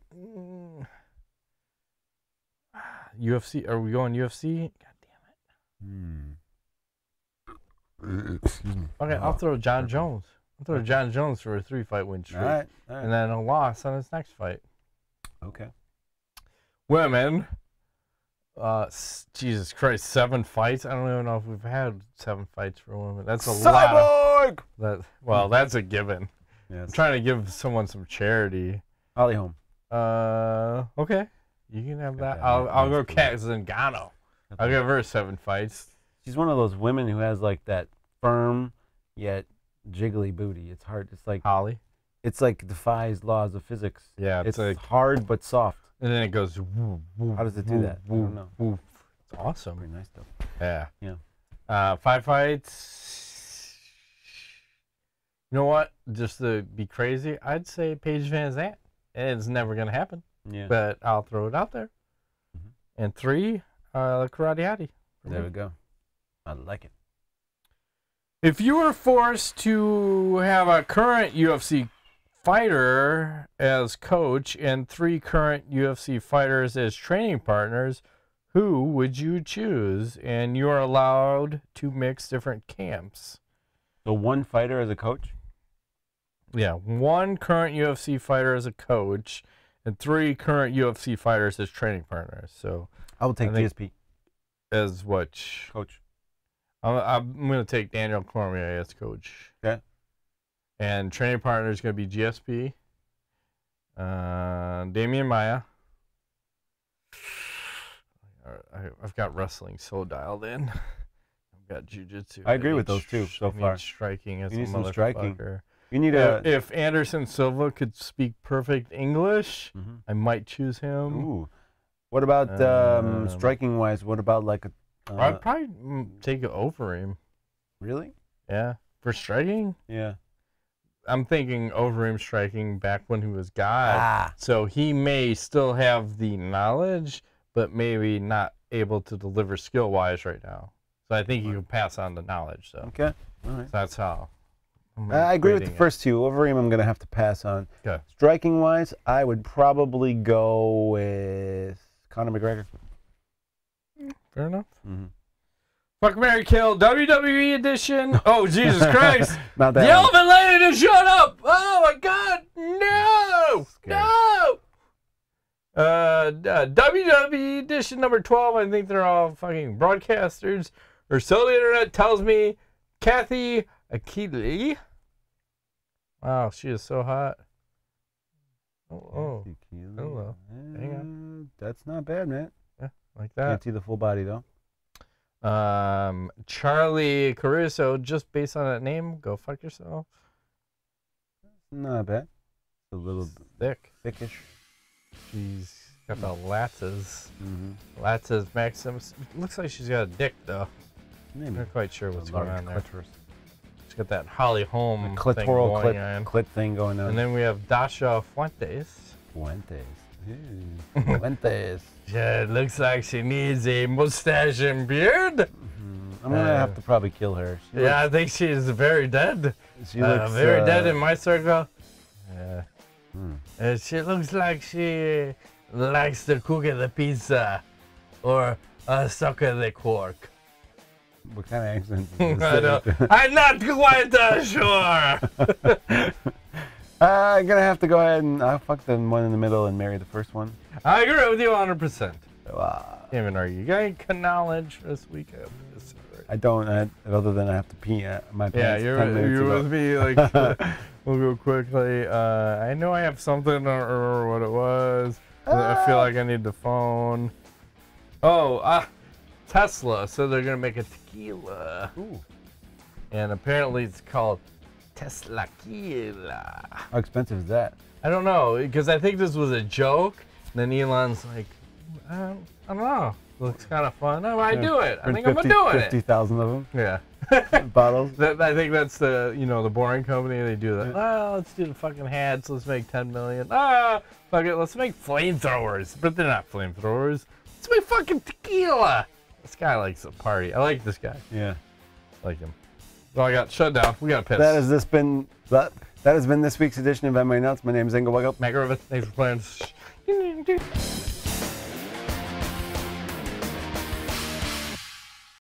Speaker 2: UFC. Are we going UFC? God damn it.
Speaker 1: Excuse me.
Speaker 2: Okay, I'll throw John Jones. I'll throw John Jones for a 3-fight win streak.
Speaker 1: All right.
Speaker 2: And then a loss on his next fight.
Speaker 1: Okay.
Speaker 2: Women. Jesus Christ, 7 fights? I don't even know if we've had 7 fights for women. That's a lot. Well, that's a given.
Speaker 1: Yes.
Speaker 2: I'm trying to give someone some charity.
Speaker 1: Holly Holm.
Speaker 2: Okay. You can have that. I'll go Kat Zingano. I'll give her 7 fights.
Speaker 1: She's one of those women who has like that firm yet jiggly booty. It's hard. It's like
Speaker 2: Holly.
Speaker 1: It's like defies laws of physics.
Speaker 2: Yeah,
Speaker 1: it's
Speaker 2: like
Speaker 1: hard but soft.
Speaker 2: And then it goes. Woo, woo,
Speaker 1: how does it do that?
Speaker 2: Woo,
Speaker 1: I don't know.
Speaker 2: Woo. It's awesome.
Speaker 1: Pretty nice though.
Speaker 2: Yeah.
Speaker 1: Yeah.
Speaker 2: 5 fights. You know what? Just to be crazy, I'd say Paige Van Zandt. It's never gonna happen.
Speaker 1: Yeah.
Speaker 2: But I'll throw it out there. And 3, Karate Hottie.
Speaker 1: There we go. I like it.
Speaker 2: If you were forced to have a current UFC fighter as coach and 3 current UFC fighters as training partners, who would you choose? And you are allowed to mix different camps.
Speaker 1: So 1 fighter as a coach?
Speaker 2: Yeah, 1 current UFC fighter as a coach and 3 current UFC fighters as training partners. So
Speaker 1: I will take GSP.
Speaker 2: As what?
Speaker 1: Coach.
Speaker 2: I'm going to take Daniel Cormier as coach.
Speaker 1: Okay.
Speaker 2: And training partner is going to be GSP, Damian Maia. I've got wrestling so dialed in. I've got jiu-jitsu.
Speaker 1: I agree with those two so far.
Speaker 2: Striking as
Speaker 1: you
Speaker 2: a
Speaker 1: need some striking.
Speaker 2: motherfucker.
Speaker 1: You need
Speaker 2: if Anderson Silva could speak perfect English, I might choose him.
Speaker 1: Ooh. What about striking-wise? What about like a...
Speaker 2: I'd probably take it over him.
Speaker 1: Really?
Speaker 2: Yeah. For striking?
Speaker 1: Yeah.
Speaker 2: I'm thinking over him striking back when he was God.
Speaker 1: Ah.
Speaker 2: So he may still have the knowledge, but maybe not able to deliver skill-wise right now. So I think you can pass on the knowledge. So
Speaker 1: okay, all right.
Speaker 2: So that's how.
Speaker 1: I agree with the first two. Overeem, I'm going to have to pass on.
Speaker 2: Okay.
Speaker 1: Striking wise, I would probably go with Conor McGregor.
Speaker 2: Fair enough.
Speaker 1: Mm-hmm.
Speaker 2: Fuck, Marry, Kill, WWE edition. Oh, Jesus Christ.
Speaker 1: Not that
Speaker 2: the elephant lady just showed up. Oh, my God. No. No. WWE edition number 12. I think they're all fucking broadcasters. Or so the internet tells me. Kathy Akili. Wow, she is so hot. Oh. Hello. Hang on.
Speaker 1: That's not bad, man.
Speaker 2: Yeah, like that.
Speaker 1: Can't see the full body, though.
Speaker 2: Charlie Caruso, just based on that name, go fuck yourself.
Speaker 1: Not bad. A little thickish.
Speaker 2: She's got the latzes.
Speaker 1: Mm-hmm.
Speaker 2: Latzes Maximus. Looks like she's got a dick, though.
Speaker 1: Maybe.
Speaker 2: I'm not quite sure what's going on there.
Speaker 1: Clitoris.
Speaker 2: She's got that Holly Holm
Speaker 1: clitoral
Speaker 2: thing going on.
Speaker 1: Clit thing going on.
Speaker 2: And then we have Dasha Fuentes.
Speaker 1: Fuentes.
Speaker 2: Yeah, it looks like she needs a mustache and beard.
Speaker 1: Mm-hmm. I'm gonna have to probably kill her.
Speaker 2: I think she is very dead.
Speaker 1: She looks
Speaker 2: very dead in my circle. She looks like she likes to cook the pizza or suck the cork.
Speaker 1: What kind of accent is
Speaker 2: this? I'm not quite sure.
Speaker 1: I'm gonna have to go ahead and I'll fuck the one in the middle and marry the first one.
Speaker 2: I agree with you 100%.
Speaker 1: Wow.
Speaker 2: Can't even argue. You got any knowledge for this week?
Speaker 1: I don't, other than I have to pee my pants.
Speaker 2: Yeah, you're with me. Like, we'll go quickly. I know I have something, I don't remember what it was. I feel like I need the phone. Oh, Tesla. So they're going to make a tequila.
Speaker 1: Ooh.
Speaker 2: And apparently it's called Teslaquila.
Speaker 1: How expensive is that?
Speaker 2: I don't know, because I think this was a joke. And then Elon's like, I don't know. Looks kind of fun. Oh, I do it. I think I'm doing it.
Speaker 1: 50,000 of them.
Speaker 2: Yeah.
Speaker 1: Bottles.
Speaker 2: I think that's the the boring company. They do that. Oh, let's do the fucking hats. Let's make 10 million. Fuck it. Let's make flamethrowers. But they're not flamethrowers. Let's make fucking tequila. This guy likes a party. I like this guy.
Speaker 1: Yeah.
Speaker 2: I like him. Well, I got shut down. We got pissed.
Speaker 1: That has been this week's edition of MMA Nuts. My name is Engel.
Speaker 2: Matt Griffith. Thanks for playing.